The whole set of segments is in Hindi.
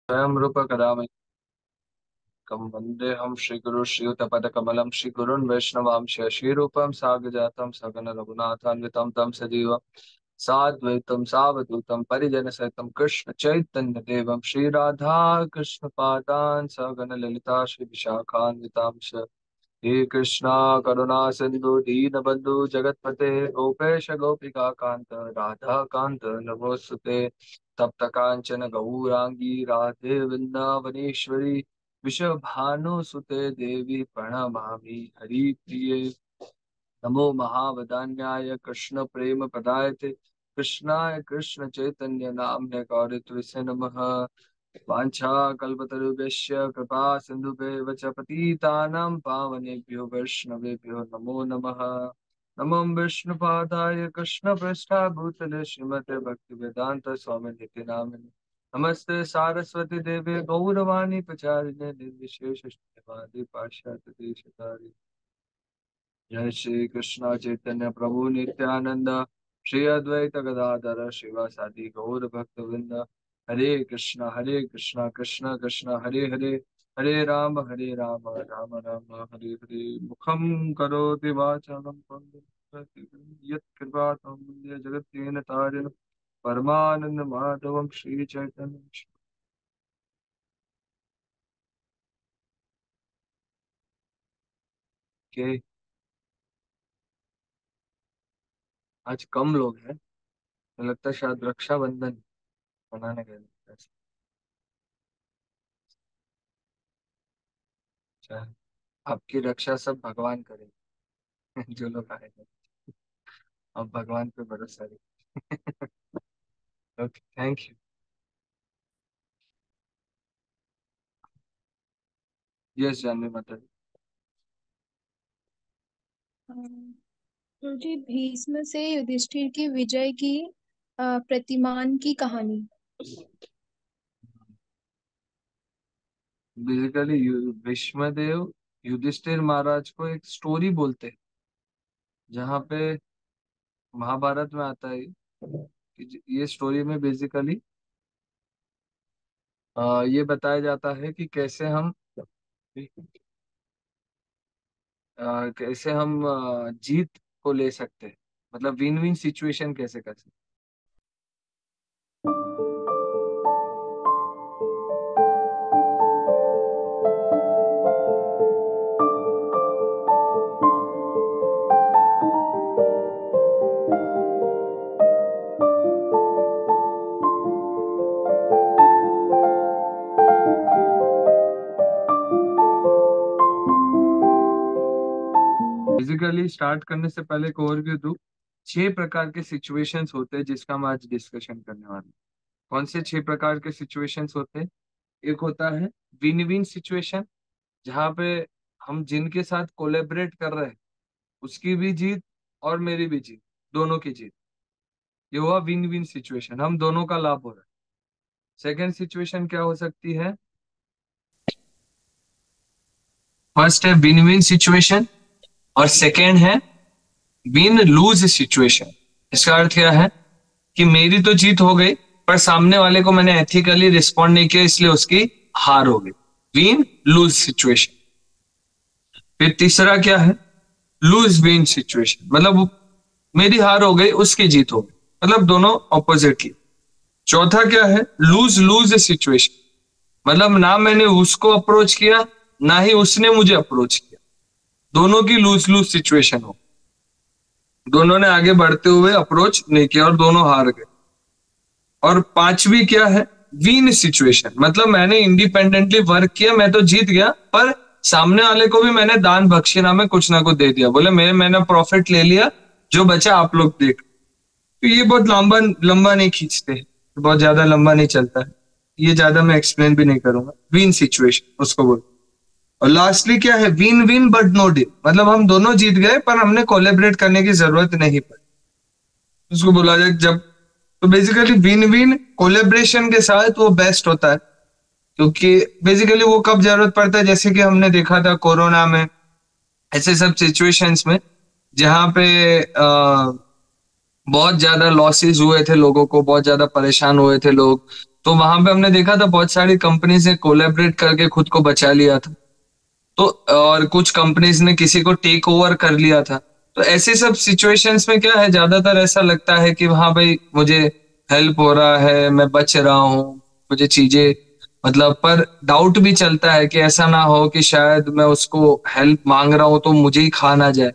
स्वयं रूप कदामि कम वंदे हम श्रीगुरु श्रीयुतपदकमलं श्रीगुरुन् वैष्णवांश श्रीरूपं साग्रजातं सगन रघुनाथान्वितं तं सजीवं साद्वैतं सावधूतं परिजनसहितं कृष्ण चैतन्य देवं श्रीराधा कृष्ण पादान् सगन ललिता श्री विशाखान्वितांश हे कृष्णा करुणा सिंधु दीनबंधु जगतपते गोपेश गोपिका कांत राधा कांत नमोस्तुते तप्त कांचन गौरांगी राधे वृंदावनेश्वरी विश्वभानुसुते देवी प्रणमामि हरिप्रिये नमो महावदान्याय कृष्ण प्रेम पदायते कृष्णाय कृष्ण चैतन्य नाम्ने गौरत्वसे नमः वाञ्छाकल्पतरुभ्यश्च कृपा सिन्धुभ्येव च पतितानां पावनेभ्यो वैष्णवेभ्यो नमो नमः। नमो विष्णुपादाय कृष्णपृष्ठाय भूतले श्रीमते भक्तिवेदांत स्वामी नित्य नामिने नमस्ते सारस्वती देवे गौरवाणी प्रचारिणे निर्विशेष शून्यवादी पाश्चात्य देशतारिणे जय श्री कृष्ण चैतन्य प्रभु नित्यानंद श्री अद्वैत गदाधर शिवासादि गौर भक्त वृंद हरे कृष्णा कृष्ण कृष्ण हरे हरे हरे राम राम राम हरे हरे मुखम करोति वाचालं यत् कृपातमं जगत्तेन तारिण परमानंद माधवम श्री चैतन्य के आज कम लोग हैं। मुझे लगता है शायद रक्षाबंधन मनाने गए हैं। अच्छा, आपकी रक्षा सब भगवान करें। जो लोग आएंगे अब भगवान पे भरोसा रखिए। Okay, thank you. Yes Janvi माता तो जी भीष्म से युधिष्ठिर की विजय की प्रतिमान की कहानी। बेसिकली भीष्मदेव युधिष्ठिर महाराज को एक स्टोरी बोलते हैं, जहाँ पे महाभारत में आता है कि ये स्टोरी में बेसिकली ये बताया जाता है कि कैसे हम जीत को ले सकते हैं, मतलब विन विन सिचुएशन कैसे कर सकते हैं। बेसिकली स्टार्ट करने से पहले एक ओवरव्यू दूं। 6 प्रकार के सिचुएशंस होते हैं जिसका हम आज डिस्कशन करने वाले हैं। कौन से 6 प्रकार के सिचुएशंस होते हैं? एक होता है विन विन सिचुएशन, जहाँ पे हम जिनके साथ कोलेबरेट कर रहे हैं उसकी भी जीत और मेरी भी जीत, दोनों की जीत। ये हुआ विन विन सिचुएशन, हम दोनों का लाभ हो रहा है। सेकेंड सिचुएशन क्या हो सकती है? फर्स्ट है विन विन सिचुएशन और सेकेंड है विन लूज सिचुएशन। इसका अर्थ क्या है कि मेरी तो जीत हो गई पर सामने वाले को मैंने एथिकली रिस्पॉन्ड नहीं किया, इसलिए उसकी हार हो गई। Win loose situation. फिर तीसरा क्या है? लूज विन सिचुएशन, मतलब मेरी हार हो गई उसकी जीत हो गई, मतलब दोनों ऑपोजिट की। चौथा क्या है? लूज लूज सिचुएशन, मतलब ना मैंने उसको अप्रोच किया ना ही उसने मुझे अप्रोच किया, दोनों की लूज लूज सिचुएशन हो। दोनों ने आगे बढ़ते हुए अप्रोच नहीं किया और दोनों हार गए। और पांचवी क्या है? विन सिचुएशन, मतलब मैंने इंडिपेंडेंटली वर्क किया, मैं तो जीत गया पर सामने वाले को भी मैंने दान बख्शिना में कुछ ना कुछ दे दिया, बोले मैंने प्रॉफिट ले लिया, जो बचा आप लोग देख। तो ये बहुत लंबा लंबा नहीं खींचते, बहुत ज्यादा लंबा नहीं चलता है, ये ज्यादा मैं एक्सप्लेन भी नहीं करूंगा। विन सिचुएशन उसको बोल। और लास्टली क्या है? Win win but no deal, मतलब हम दोनों जीत गए पर हमने कोलेबरेट करने की जरूरत नहीं पड़ी, उसको बोला जाए जब। तो बेसिकली विन विन कोलेब्रेशन के साथ वो बेस्ट होता है, क्योंकि बेसिकली वो कब जरूरत पड़ता है, जैसे कि हमने देखा था कोरोना में, ऐसे सब सिचुएशंस में जहां पे बहुत ज्यादा लॉसेस हुए थे, लोगों को बहुत ज्यादा परेशान हुए थे लोग। तो वहां पे हमने देखा था बहुत सारी कंपनीज ने कोलैबोरेट करके खुद को बचा लिया था। तो और कुछ कंपनीज ने किसी को टेक ओवर कर लिया था। तो ऐसे सब सिचुएशंस में क्या है, ज्यादातर ऐसा लगता है कि हाँ भाई मुझे हेल्प हो रहा है, मैं बच रहा हूँ, मुझे चीजें मतलब, पर डाउट भी चलता है कि ऐसा ना हो कि शायद मैं उसको हेल्प मांग रहा हूँ तो मुझे ही खा ना जाए।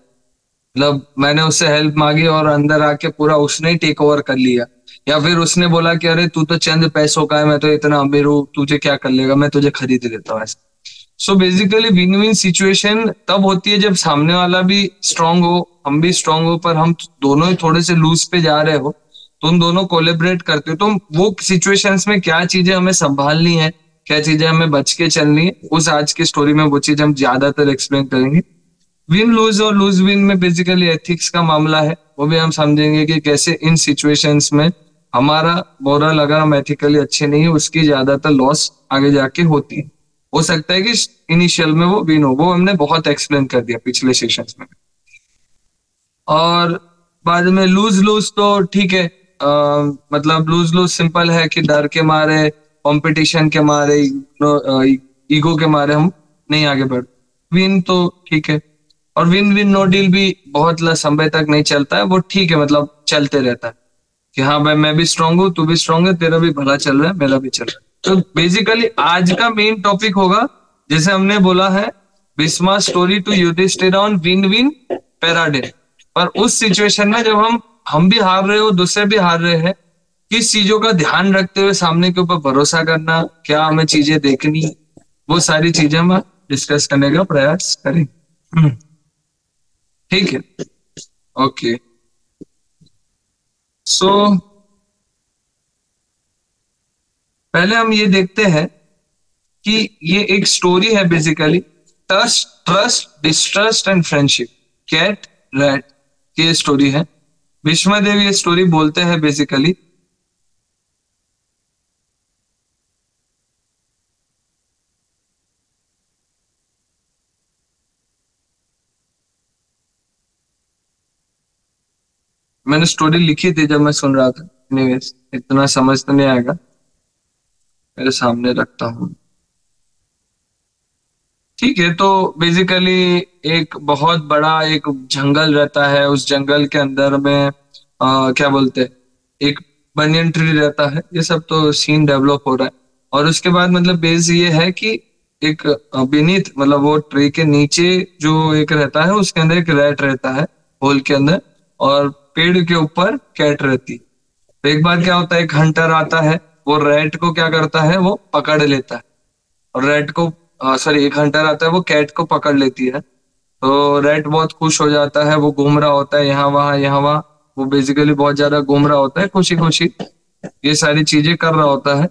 मतलब मैंने उससे हेल्प मांगी और अंदर आके पूरा उसने ही टेक ओवर कर लिया, या फिर उसने बोला कि अरे तू तो चंद पैसों का है, मैं तो इतना अमीर हूँ, तुझे क्या कर लेगा, मैं तुझे खरीद लेता हूँ। ऐसा so basically win win situation तब होती है जब सामने वाला भी स्ट्रांग हो, हम भी स्ट्रांग हो, पर हम दोनों ही थोड़े से लूज पे जा रहे हो, तो हम दोनों कोलेबरेट करते हो। तो वो सिचुएशंस में क्या चीजें हमें संभालनी है, क्या चीजें हमें बच के चलनी है, उस आज की स्टोरी में वो चीज हम ज्यादातर एक्सप्लेन करेंगे। विन लूज और लूज विन में बेसिकली एथिक्स का मामला है, वो भी हम समझेंगे कि कैसे इन सिचुएशंस में हमारा मोरल अगर हम एथिकली अच्छे नहीं है उसकी ज्यादातर लॉस आगे जाके होती है। हो सकता है कि इनिशियल में वो विन हो, वो हमने बहुत एक्सप्लेन कर दिया पिछले सेशंस में। और बाद में लूज लूज तो ठीक है, मतलब लूज लूज सिंपल है कि डर के मारे, कंपटीशन के मारे, ईगो के मारे हम नहीं आगे बढ़। विन तो ठीक है, और विन विन नो डील भी बहुत समय तक नहीं चलता है, वो ठीक है, मतलब चलते रहता है कि हाँ भाई मैं भी स्ट्रांग हूँ, तू भी स्ट्रांग है, तेरा भी भला चल रहा है, मेरा भी चल रहा है। तो बेसिकली आज का मेन टॉपिक होगा, जैसे हमने बोला है, Bhishma story to Yudhishthir on win win paradigm. पर उस सिचुएशन में जब हम भी हार रहे हो, दूसरे भी हार रहे हैं, किस चीजों का ध्यान रखते हुए सामने के ऊपर भरोसा करना, क्या हमें चीजें देखनी, वो सारी चीजें हम डिस्कस करने का प्रयास करें। ठीक है, ओके। सो पहले हम ये देखते हैं कि ये एक स्टोरी है basically, trust trust distrust and friendship, cat rat की ये स्टोरी है। भीष्मदेव ये स्टोरी बोलते हैं बेसिकली। मैंने स्टोरी लिखी थी जब मैं सुन रहा था, एनीवेज इतना समझ तो नहीं आएगा, मेरे सामने रखता हूँ। ठीक है, तो बेसिकली एक बहुत बड़ा एक जंगल रहता है, उस जंगल के अंदर में क्या बोलते हैं, एक बनियन ट्री रहता है। ये सब तो सीन डेवलप हो रहा है, और उसके बाद मतलब बेस ये है कि एक बीनीथ, मतलब वो ट्री के नीचे जो एक रहता है उसके अंदर एक रैट रहता है होल के अंदर, और पेड़ के ऊपर कैट रहती है। तो एक बार क्या होता है, एक हंटर आता है, वो रैट को क्या करता है, वो पकड़ लेता है। और रैट को सॉरी, एक हंटर आता है, वो कैट को पकड़ लेती है। तो रैट बहुत खुश हो जाता है, वो घूम रहा होता है यहाँ वहां यहाँ वहां, वो बेसिकली बहुत ज्यादा घूम रहा होता है, खुशी खुशी ये सारी चीजें कर रहा होता है।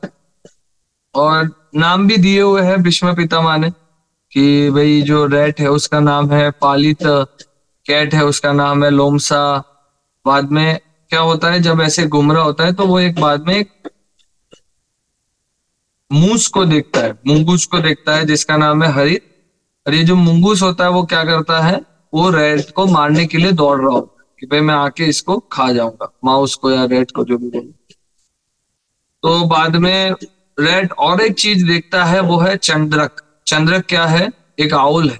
और नाम भी दिए हुए हैं भीष्म पितामह ने कि भाई जो रैट है उसका नाम है पालित, कैट है उसका नाम है लोमसा। बाद में क्या होता है, जब ऐसे घूम रहा होता है तो वो एक बाद में एक मूस को देखता है, मुंगूस को देखता है जिसका नाम है हरित। और ये जो मुंगूस होता है वो क्या करता है, वो रेड को मारने के लिए दौड़ रहा होता है कि भाई मैं आके इसको खा जाऊंगा, माउस को या रेड को, जो भी बोलो। तो बाद में रेड और एक चीज देखता है, वो है चंद्रक। चंद्रक क्या है, एक आउल है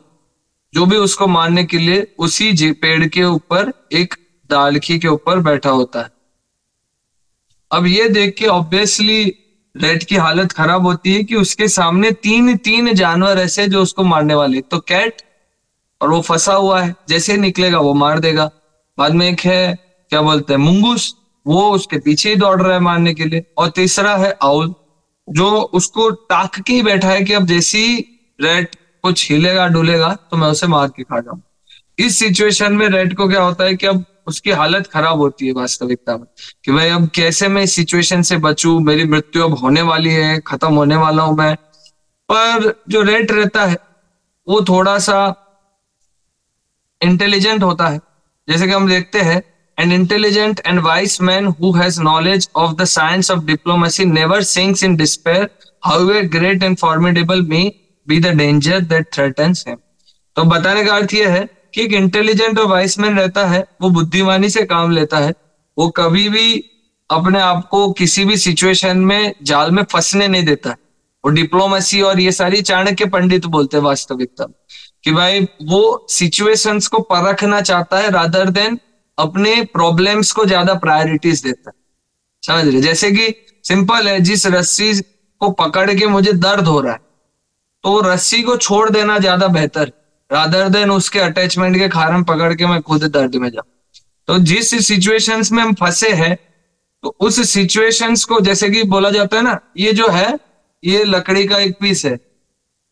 जो भी उसको मारने के लिए उसी पेड़ के ऊपर एक दालखी के ऊपर बैठा होता है। अब ये देख के ऑब्वियसली रेड की हालत खराब होती है कि उसके सामने तीन तीन जानवर ऐसे जो उसको मारने वाले, तो कैट, और वो फंसा हुआ है, जैसे ही निकलेगा वो मार देगा। बाद में एक है क्या बोलते हैं मुंगूस, वो उसके पीछे ही दौड़ रहा है मारने के लिए। और तीसरा है आउल जो उसको ताक के ही बैठा है कि अब जैसे ही रेड कुछ हिलेगा डुलेगा तो मैं उसे मार के खा जाऊं। इस सिचुएशन में रेड को क्या होता है कि अब उसकी हालत खराब होती है वास्तविकता में, कि भाई अब कैसे मैं इस सिचुएशन से बचूं, मेरी मृत्यु अब होने वाली है, खत्म होने वाला हूं मैं। पर जो रेड रहता है वो थोड़ा सा इंटेलिजेंट होता है, जैसे कि हम देखते हैं, an intelligent and vice man who has knowledge of the science of diplomacy never sinks in despair however great and formidable may be the danger that threatens him. तो बताने का अर्थ यह है कि एक इंटेलिजेंट और वाइस मैन रहता है, वो बुद्धिमानी से काम लेता है, वो कभी भी अपने आप को किसी भी सिचुएशन में जाल में फंसने नहीं देता है। और डिप्लोमेसी और ये सारी चाणक्य पंडित बोलते हैं वास्तविकता में, कि भाई वो सिचुएशंस को परखना चाहता है रादर देन अपने प्रॉब्लम्स को ज्यादा प्रायोरिटीज देता है। समझ रहे? जैसे कि सिंपल है, जिस रस्सी को पकड़ के मुझे दर्द हो रहा है तो रस्सी को छोड़ देना ज्यादा बेहतर रादर देन उसके अटैचमेंट के कारण पकड़ के मैं खुद दर्द में जाऊं। तो जिस सिचुएशंस में हम फंसे हैं तो उस सिचुएशंस को, जैसे कि बोला जाता है ना, ये जो है ये लकड़ी का एक पीस है,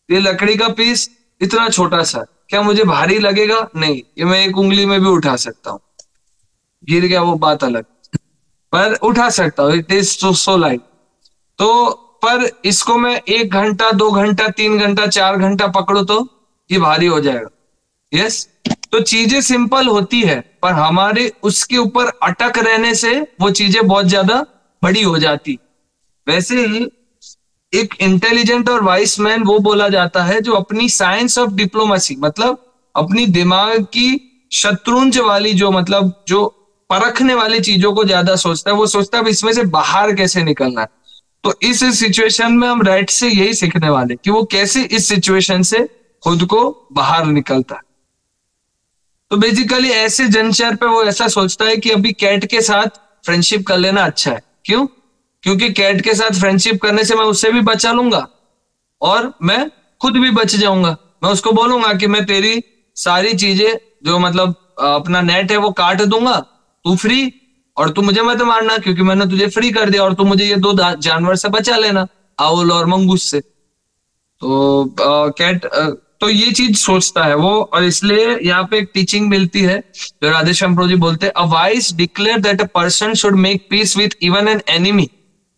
ये लकड़ी का पीस इतना छोटा सा, क्या मुझे भारी लगेगा? नहीं, ये मैं एक उंगली में भी उठा सकता हूँ। गिर गया वो बात अलग, पर उठा सकता हूँ, इट इज सो लाइट। तो पर इसको मैं 1 घंटा 2 घंटा 3 घंटा 4 घंटा पकड़ू तो ये भारी हो जाएगा। यस, तो चीजें सिंपल होती है पर हमारे उसके ऊपर अटक रहने से वो चीजें बहुत ज्यादा बड़ी हो जाती। वैसे ही एक इंटेलिजेंट और वाइस मैन वो बोला जाता है जो अपनी साइंस ऑफ डिप्लोमेसी, मतलब अपनी दिमाग की शत्रुंज वाली जो, मतलब जो परखने वाली चीजों को ज्यादा सोचता है। वो सोचता है इसमें से बाहर कैसे निकलना है। तो इस सिचुएशन में हम राइट से यही सीखने वाले कि वो कैसे इस सिचुएशन से खुद को बाहर निकलता है। तो बेसिकली ऐसे जंक्शन पे वो ऐसा सोचता है कि अभी कैट के साथ फ्रेंडशिप कर लेना अच्छा है। क्यों? क्योंकि कैट के साथ फ्रेंडशिप करने से मैं उससे भी बचा लूंगा और मैं खुद भी बच जाऊंगा। मैं उसको बोलूंगा कि मैं तेरी सारी चीजें जो, मतलब अपना नेट है वो काट दूंगा, तू फ्री, और तू मुझे मत मारना क्योंकि मैंने तुझे फ्री कर दिया, और तू मुझे ये 2 जानवर से बचा लेना, आउल और मंगूस से। तो कैट तो ये चीज सोचता है वो, और इसलिए यहाँ पे एक टीचिंग मिलती है जो राधेश्याम प्रभु जी बोलते हैं, a wise declare that a person should make peace with even an enemy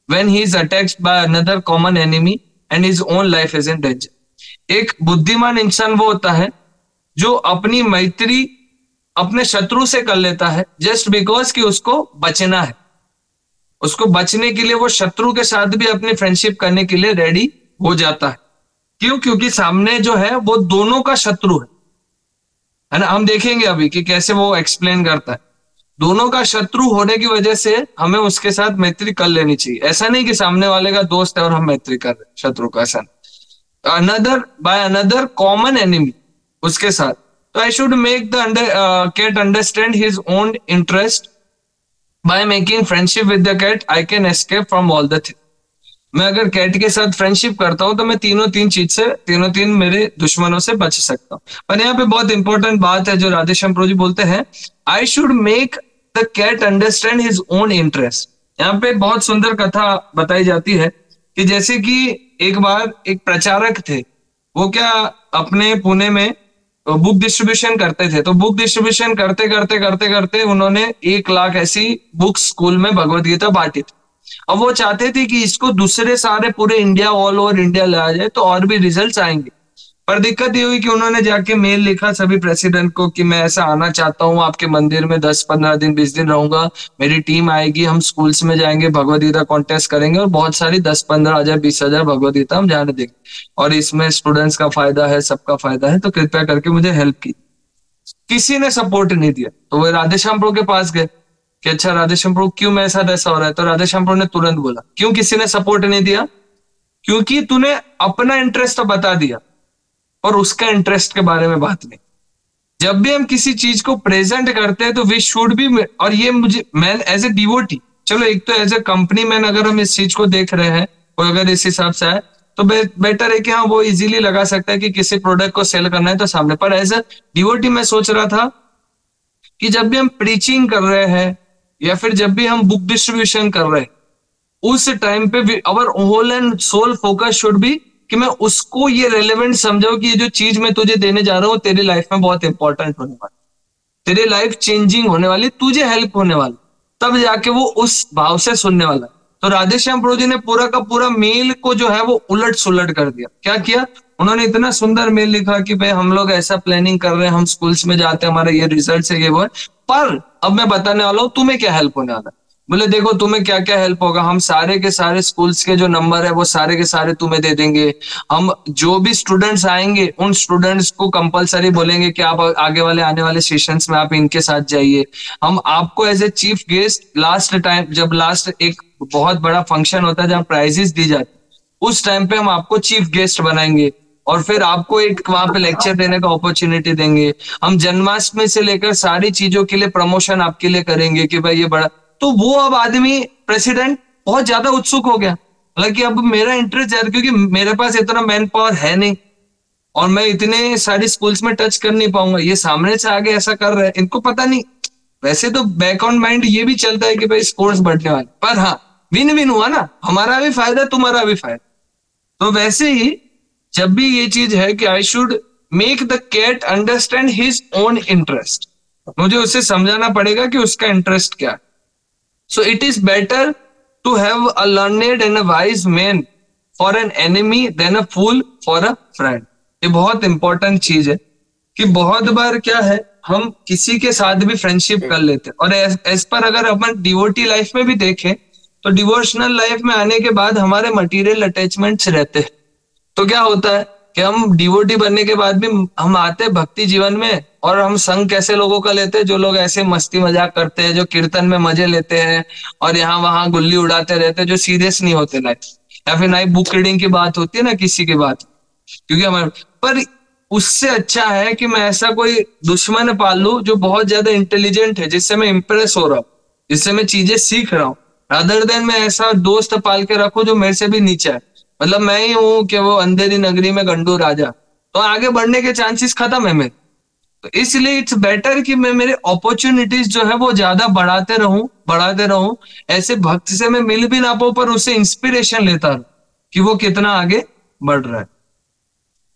when he is attacked by another common enemy and his own life is in danger. एक बुद्धिमान इंसान वो होता है जो अपनी मैत्री अपने शत्रु से कर लेता है जस्ट बिकॉज कि उसको बचना है। उसको बचने के लिए वो शत्रु के साथ भी अपनी फ्रेंडशिप करने के लिए रेडी हो जाता है। क्यों? क्योंकि सामने जो है वो दोनों का शत्रु है ना। हम देखेंगे अभी कि कैसे वो एक्सप्लेन करता है। दोनों का शत्रु होने की वजह से हमें उसके साथ मैत्री कर लेनी चाहिए। ऐसा नहीं कि सामने वाले का दोस्त है और हम मैत्री कर रहे हैं शत्रु का, ऐसा नहीं। Another by another common enemy उसके साथ। तो I should make the cat understand his own interest by making friendship with the cat I can escape from all the thing. मैं अगर कैट के साथ फ्रेंडशिप करता हूं तो मैं तीनों तीन मेरे दुश्मनों से बच सकता हूं। पर यहाँ पे बहुत इंपॉर्टेंट बात है जो राधेश्याम प्रभु जी बोलते हैं, I should make the cat understand his own interest. यहाँ पे बहुत सुंदर कथा बताई जाती है कि जैसे कि एक बार एक प्रचारक थे, वो क्या अपने पुणे में बुक डिस्ट्रीब्यूशन करते थे। तो बुक डिस्ट्रीब्यूशन करते करते करते करते उन्होंने 1 लाख ऐसी बुक्स स्कूल में भगवत गीता बांटी थी। अब वो चाहते थे कि इसको दूसरे सारे पूरे इंडिया, ऑल ओवर इंडिया लाया जाए तो और भी रिजल्ट्स आएंगे। पर दिक्कत ये हुई कि उन्होंने जाके मेल लिखा सभी प्रेसिडेंट को कि मैं ऐसा आना चाहता हूँ आपके मंदिर में, 10-15 दिन 20 दिन रहूंगा, मेरी टीम आएगी, हम स्कूल्स में जाएंगे, भगवद गीता कॉन्टेस्ट करेंगे और बहुत सारी 10-15 हजार 20 हजार भगवद गीता हम जाने देंगे और इसमें स्टूडेंट्स का फायदा है, सबका फायदा है, तो कृपया करके मुझे हेल्प की। किसी ने सपोर्ट नहीं दिया। तो वो राधेश्याम प्रभु के पास गए कि अच्छा राधेश्याम प्रभु क्यों मेरे साथ ऐसा हो रहा है। तो राधेश्याम प्रभु ने तुरंत बोला, क्यों किसी ने सपोर्ट नहीं दिया? क्योंकि तूने अपना इंटरेस्ट तो बता दिया और उसका इंटरेस्ट के बारे में बात नहीं। जब भी हम किसी चीज को प्रेजेंट करते हैं तो वी शुड बी, और ये मुझे मैन एज ए डिवोटी, चलो एक तो एज ए कंपनी मैन अगर हम इस चीज को देख रहे हैं, कोई अगर इस हिसाब से आए तो बेटर है कि हाँ वो इजीली लगा सकता है कि किसी प्रोडक्ट को सेल करना है तो सामने। पर एज ए डिवोटी मैं सोच रहा था कि जब भी हम प्रीचिंग कर रहे हैं या फिर जब भी हम बुक डिस्ट्रीब्यूशन कर रहे हैं, उस टाइम पे our whole and soul focus should be कि मैं उसको ये रेलेवेंट समझाऊं कि ये जो चीज मैं तुझे देने जा रहा हूँ तेरी लाइफ में बहुत इंपॉर्टेंट होने वाली, तेरी लाइफ चेंजिंग होने वाली, तुझे हेल्प होने वाली, तब जाके वो उस भाव से सुनने वाला। तो राधेश्याम प्रभु जी ने पूरा का पूरा मेल को जो है वो उलट सुलट कर दिया। क्या किया उन्होंने? इतना सुंदर मेल लिखा कि भाई हम लोग ऐसा प्लानिंग कर रहे हैं, हम स्कूल्स में जाते हैं, हमारा ये रिजल्ट है, ये वो है, पर अब मैं बताने वाला हूं तुम्हें क्या हेल्प होने वाला। बोले देखो तुम्हें क्या क्या हेल्प होगा, हम सारे के सारे स्कूल्स के जो नंबर है वो सारे के सारे तुम्हें दे देंगे। हम जो भी स्टूडेंट्स आएंगे उन स्टूडेंट्स को कंपलसरी बोलेंगे कि आप आगे वाले आने वाले सेशंस में आप इनके साथ जाइए। हम आपको as a chief guest last time, जब लास्ट एक बहुत बड़ा फंक्शन होता है जहाँ प्राइजेस दी जाती, उस टाइम पे हम आपको चीफ गेस्ट बनाएंगे और फिर आपको एक वहां पे लेक्चर देने का अपॉर्चुनिटी देंगे। हम जन्माष्टमी से लेकर सारी चीजों के लिए प्रमोशन आपके लिए करेंगे कि भाई ये बड़ा। तो वो अब आदमी प्रेसिडेंट बहुत ज्यादा उत्सुक हो गया, हालांकि अब मेरा इंटरेस्ट ज्यादा, क्योंकि मेरे पास इतना मैन पावर है नहीं और मैं इतने सारी स्कूल्स में टच कर नहीं पाऊंगा। ये सामने से आगे ऐसा कर रहे हैं, इनको पता नहीं। वैसे तो बैक ऑन माइंड ये भी चलता है कि भाई स्कोर्स बढ़ने वाले, पर हाँ विन विन हुआ ना, हमारा भी फायदा तुम्हारा भी फायदा। तो वैसे ही जब भी ये चीज है कि I should make the cat understand his own interest, मुझे उसे समझाना पड़ेगा कि उसका इंटरेस्ट क्या है। So it is better to have a learned and a wise man for an enemy than a fool for a friend. ये बहुत इंपॉर्टेंट चीज है कि बहुत बार क्या है, हम किसी के साथ भी फ्रेंडशिप कर लेते हैं और एज पर अगर अपन डिवोटी लाइफ में भी देखें तो डिवोशनल लाइफ में आने के बाद हमारे मटेरियल अटैचमेंट्स रहते हैं। तो क्या होता है कि हम डिवोटी बनने के बाद भी हम आते हैं भक्ति जीवन में और हम संग कैसे लोगों का लेते हैं, जो लोग ऐसे मस्ती मजाक करते हैं, जो कीर्तन में मजे लेते हैं और यहाँ वहां गुल्ली उड़ाते रहते हैं, जो सीरियस नहीं होते लाइफ। या फिर नाइट बुक रीडिंग की बात होती है ना किसी की बात, क्योंकि हमारे पर उससे अच्छा है कि मैं ऐसा कोई दुश्मन पाल लूं जो बहुत ज्यादा इंटेलिजेंट है, जिससे मैं इंप्रेस हो रहा हूँ, जिससे मैं चीजें सीख रहा हूँ, अदर देन मैं ऐसा दोस्त पाल के रखूं जो मेरे से भी नीचा है। मतलब मैं ही हूं कि वो अंधेरी नगरी में गंडू राजा, तो आगे बढ़ने के चांसेस खत्म है मेरे। तो इसलिए इट्स बेटर कि मैं मेरे अपॉर्चुनिटीज जो है वो ज्यादा बढ़ाते रहूं। ऐसे भक्त से मैं मिल भी ना पाऊं पर उससे इंस्पिरेशन लेता रहूं कि वो कितना आगे बढ़ रहा है।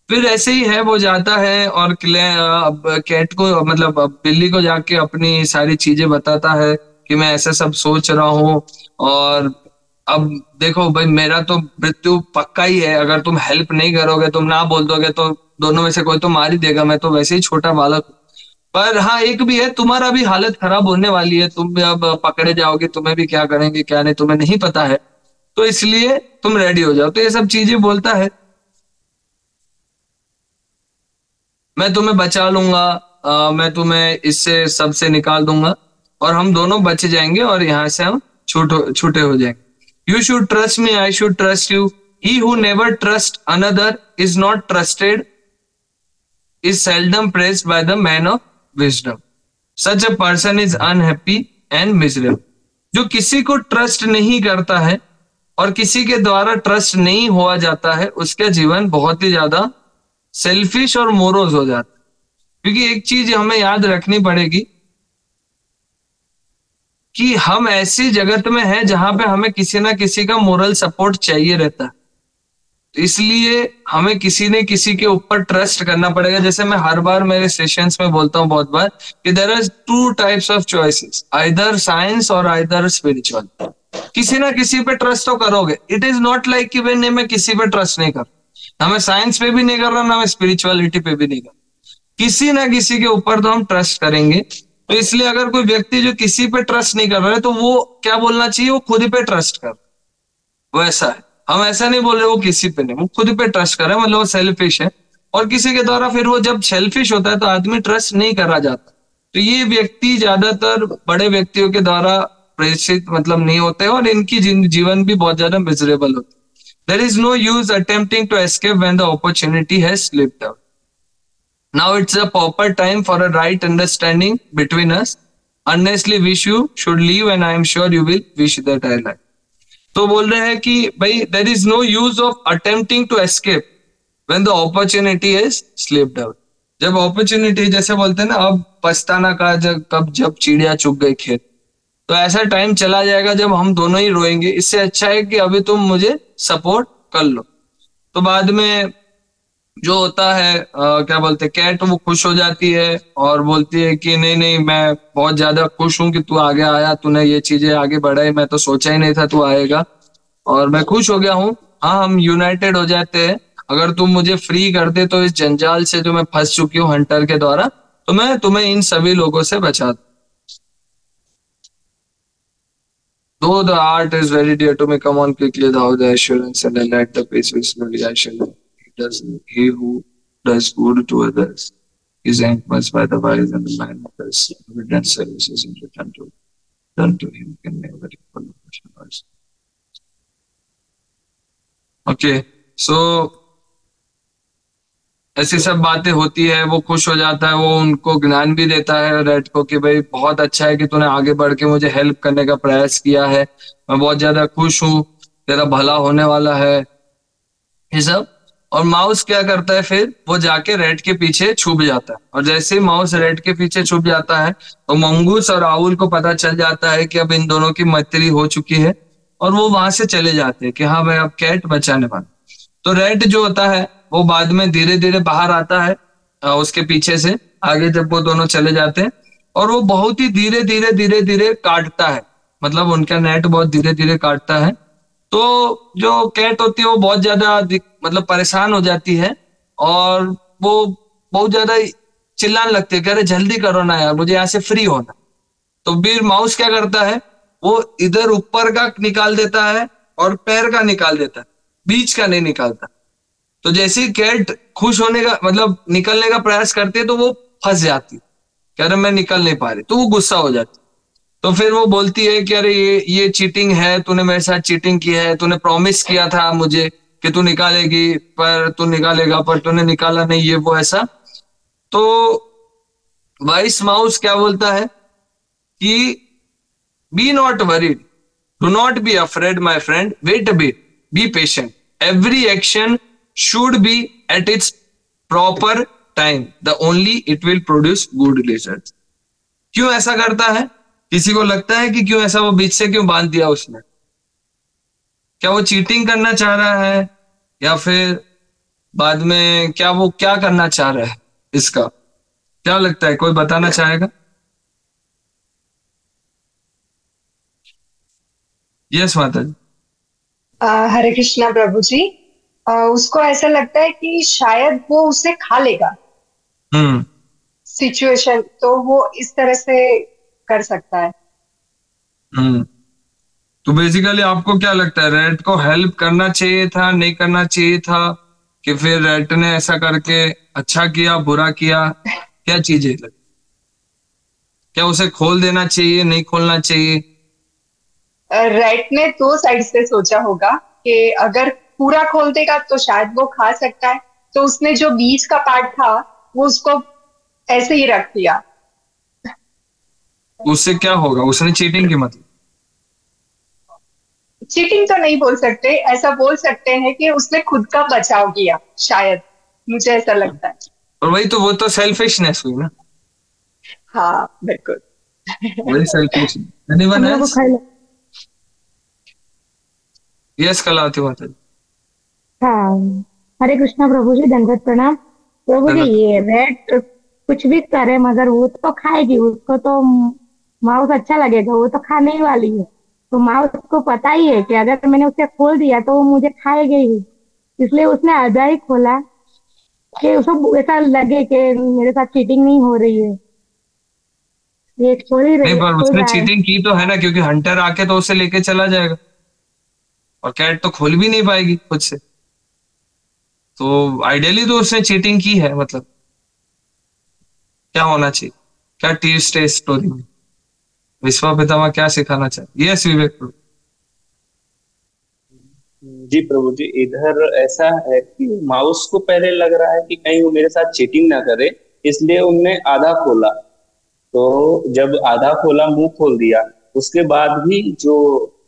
फिर ऐसे ही है, वो जाता है और कैट को मतलब बिल्ली को जाके अपनी सारी चीजें बताता है कि मैं ऐसा सब सोच रहा हूँ। और अब देखो भाई, मेरा तो मृत्यु पक्का ही है, अगर तुम हेल्प नहीं करोगे, तुम ना बोल दोगे तो दोनों में से कोई तो मार ही देगा, मैं तो वैसे ही छोटा बालक हूँ। पर हाँ एक भी है, तुम्हारा भी हालत खराब होने वाली है, तुम भी अब पकड़े जाओगे, तुम्हें भी क्या करेंगे क्या नहीं तुम्हें नहीं पता है, तो इसलिए तुम रेडी हो जाओ। तो ये सब चीजें बोलता है, मैं तुम्हें बचा लूंगा, मैं तुम्हें इससे सबसे निकाल दूंगा और हम दोनों बच जाएंगे और यहाँ से हम छूटे हो जाएंगे। You should trust me, I should trust you. He who never trust another is not trusted, is seldom pressed by the man of wisdom. Such a person is unhappy and miserable. जो किसी को ट्रस्ट नहीं करता है और किसी के द्वारा ट्रस्ट नहीं हुआ जाता है, उसका जीवन बहुत ही ज्यादा सेल्फिश और मोरोज हो जाता है। क्योंकि एक चीज हमें याद रखनी पड़ेगी कि हम ऐसी जगत में हैं जहां पे हमें किसी ना किसी का मोरल सपोर्ट चाहिए रहता है। तो इसलिए हमें किसी न किसी के ऊपर ट्रस्ट करना पड़ेगा। जैसे मैं हर बार मेरे सेशंस में बोलता हूँ बहुत बार कि there are two types of choices, either science और आइदर स्पिरिचुअल। किसी ना किसी पे ट्रस्ट तो करोगे। इट इज नॉट लाइक कि भाई नहीं मैं किसी पे ट्रस्ट नहीं कर, ना मैं साइंस पे भी नहीं कर रहा, ना मैं स्पिरिचुअलिटी पे भी नहीं कर, किसी ना किसी के ऊपर तो हम ट्रस्ट करेंगे। तो इसलिए अगर कोई व्यक्ति जो किसी पे ट्रस्ट नहीं कर रहा है तो वो क्या बोलना चाहिए, वो खुद पे ट्रस्ट कर, वो ऐसा है। हम ऐसा नहीं बोल रहे वो किसी पे नहीं, वो खुद पे ट्रस्ट कर रहा है, मतलब वो सेल्फिश है। और किसी के द्वारा फिर वो जब सेल्फिश होता है तो आदमी ट्रस्ट नहीं करा जाता। तो ये व्यक्ति ज्यादातर बड़े व्यक्तियों के द्वारा प्रेषित मतलब नहीं होते और इनकी जीवन भी बहुत ज्यादा मिजरेबल होते। There is no use attempting to escape when the opportunity has slipped out. Now it's a proper time for a right understanding between us. Honestly wish you should leave and I am sure you will wish that I like. तो बोल रहे हैं कि भाई there is no use of attempting to escape when the opportunity has slipped out. जब opportunity जैसे बोलते हैं ना, अब पछताना का जब चिड़िया चुग गई खेत, तो ऐसा टाइम चला जाएगा जब हम दोनों ही रोएंगे। इससे अच्छा है कि अभी तुम मुझे सपोर्ट कर लो। तो बाद में जो होता है क्या बोलते हैं, कैट वो खुश हो जाती है और बोलती है कि नहीं नहीं मैं बहुत ज्यादा खुश हूं कि तू आगे आया, तूने ये चीजें आगे बढ़ाई, मैं तो सोचा ही नहीं था तू आएगा और मैं खुश हो गया हूँ। हाँ हम यूनाइटेड हो जाते हैं, अगर तुम मुझे फ्री कर दे तो इस जंजाल से जो मैं फंस चुकी हूँ हंटर के द्वारा, तो मैं तुम्हें इन सभी लोगों से बचा दूं। Though the art is very dear to me, come on quickly, thou the assurance, and then at the pace with slowly I shall know. He who does good to others is encompassed by the wise, and the man who does evident services in return to done to him can never equal the question. Okay, so ऐसी सब बातें होती है, वो खुश हो जाता है, वो उनको ज्ञान भी देता है रेड को कि भाई बहुत अच्छा है कि तूने आगे बढ़ के मुझे हेल्प करने का प्रयास किया है, मैं बहुत ज्यादा खुश हूँ, तेरा भला होने वाला है, ये सब। और माउस क्या करता है, फिर वो जाके रेड के पीछे छुप जाता है, और जैसे ही माउस रेड के पीछे छुप जाता है तो मंगूस और राहुल को पता चल जाता है कि अब इन दोनों की मैत्री हो चुकी है, और वो वहां से चले जाते हैं कि हाँ भाई अब कैट बचाने वाला। तो रेड जो होता है वो बाद में धीरे धीरे बाहर आता है उसके पीछे से आगे, जब वो दोनों चले जाते हैं, और वो बहुत ही धीरे धीरे धीरे धीरे काटता है, मतलब उनका नेट बहुत धीरे धीरे काटता है। तो जो कैट होती है वो बहुत ज्यादा मतलब परेशान हो जाती है, और वो बहुत ज्यादा चिल्लाने लगती है कि अरे जल्दी करो ना यार, मुझे यहाँ से फ्री होना। तो फिर माउस क्या करता है, वो इधर ऊपर का निकाल देता है और पैर का निकाल देता है, बीच का नहीं निकालता। तो जैसे ही कैट खुश होने का मतलब निकलने का प्रयास करती है तो वो फंस जाती है कि अरे मैं निकल नहीं पा रही, तो वो गुस्सा हो जाती। तो फिर वो बोलती है कि अरे ये चीटिंग है, तूने मेरे साथ चीटिंग की है, तूने प्रॉमिस किया था मुझे कि तू निकालेगी, पर तू निकालेगा, पर तूने निकाला नहीं, ये वो ऐसा। तो वाइस माउस क्या बोलता है कि be not worried, do not be afraid my friend, wait a bit, be patient, every action should be at its proper time, the only it will produce good results। क्यों ऐसा करता है, किसी को लगता है कि क्यों ऐसा वो बीच से क्यों बांध दिया उसने? क्या वो चीटिंग करना चाह रहा है, या फिर बाद में क्या वो क्या करना चाह रहा है, इसका क्या लगता है, कोई बताना चाहेगा? यस माता जी। हरे कृष्णा प्रभु जी। उसको ऐसा लगता है कि शायद वो उसे खा लेगा सिचुएशन, तो वो इस तरह से कर सकता है। तो बेसिकली आपको क्या लगता है, रेड को हेल्प करना चाहिए था, नहीं करना चाहिए था, कि फिर रेड ने ऐसा करके अच्छा किया बुरा किया, क्या चीज है? क्या उसे खोल देना चाहिए, नहीं खोलना चाहिए? रेड ने दो साइड से सोचा होगा कि अगर पूरा खोल देगा तो शायद वो खा सकता है, तो उसने जो बीच का पार्ट था वो उसको ऐसे ही रख दिया। उससे क्या होगा, उसने चीटिंग की, मतलब चीटिंग तो नहीं बोल सकते, ऐसा बोल सकते हैं कि उसने खुद का बचाव किया, शायद, मुझे ऐसा लगता है। और वही तो, वो तो सेल्फिशनेस हुई ना। हाँ बिल्कुल, वही selfish. Anyone else? Yes Kalavati माता जी। हाँ, हरे कृष्णा प्रभु जी, दंडवत प्रणाम प्रभु जी। ये रेड कुछ भी करे मगर वो तो खाएगी, उसको तो माउस अच्छा लगेगा, वो तो खाने ही वाली है। तो माउस को पता ही है कि अगर मैंने उसे खोल दिया तो वो मुझे खाएगी ही, इसलिए उसने आधा ही खोला कि उसको ऐसा लगे कि मेरे साथ चीटिंग नहीं हो रही है, ये खोल ही रही है। नहीं, पर उसने चीटिंग की तो है ना, क्योंकि हंटर आके तो उसे लेके चला जाएगा, और कैट तो खोल भी नहीं पाएगी खुद से। तो आइडियली तो उसने चीटिंग की है, मतलब क्या होना चाहिए, क्या ट्विस्ट है स्टोरी में, विश्वा पितामह क्या सिखाना चाहिए? यस विवेक प्रभु जी। प्रभु जी, इधर ऐसा है कि माउस को पहले लग रहा है कि कहीं वो मेरे साथ चीटिंग ना करे, इसलिए उनने आधा खोला। तो जब आधा खोला, मुंह खोल दिया, उसके बाद भी जो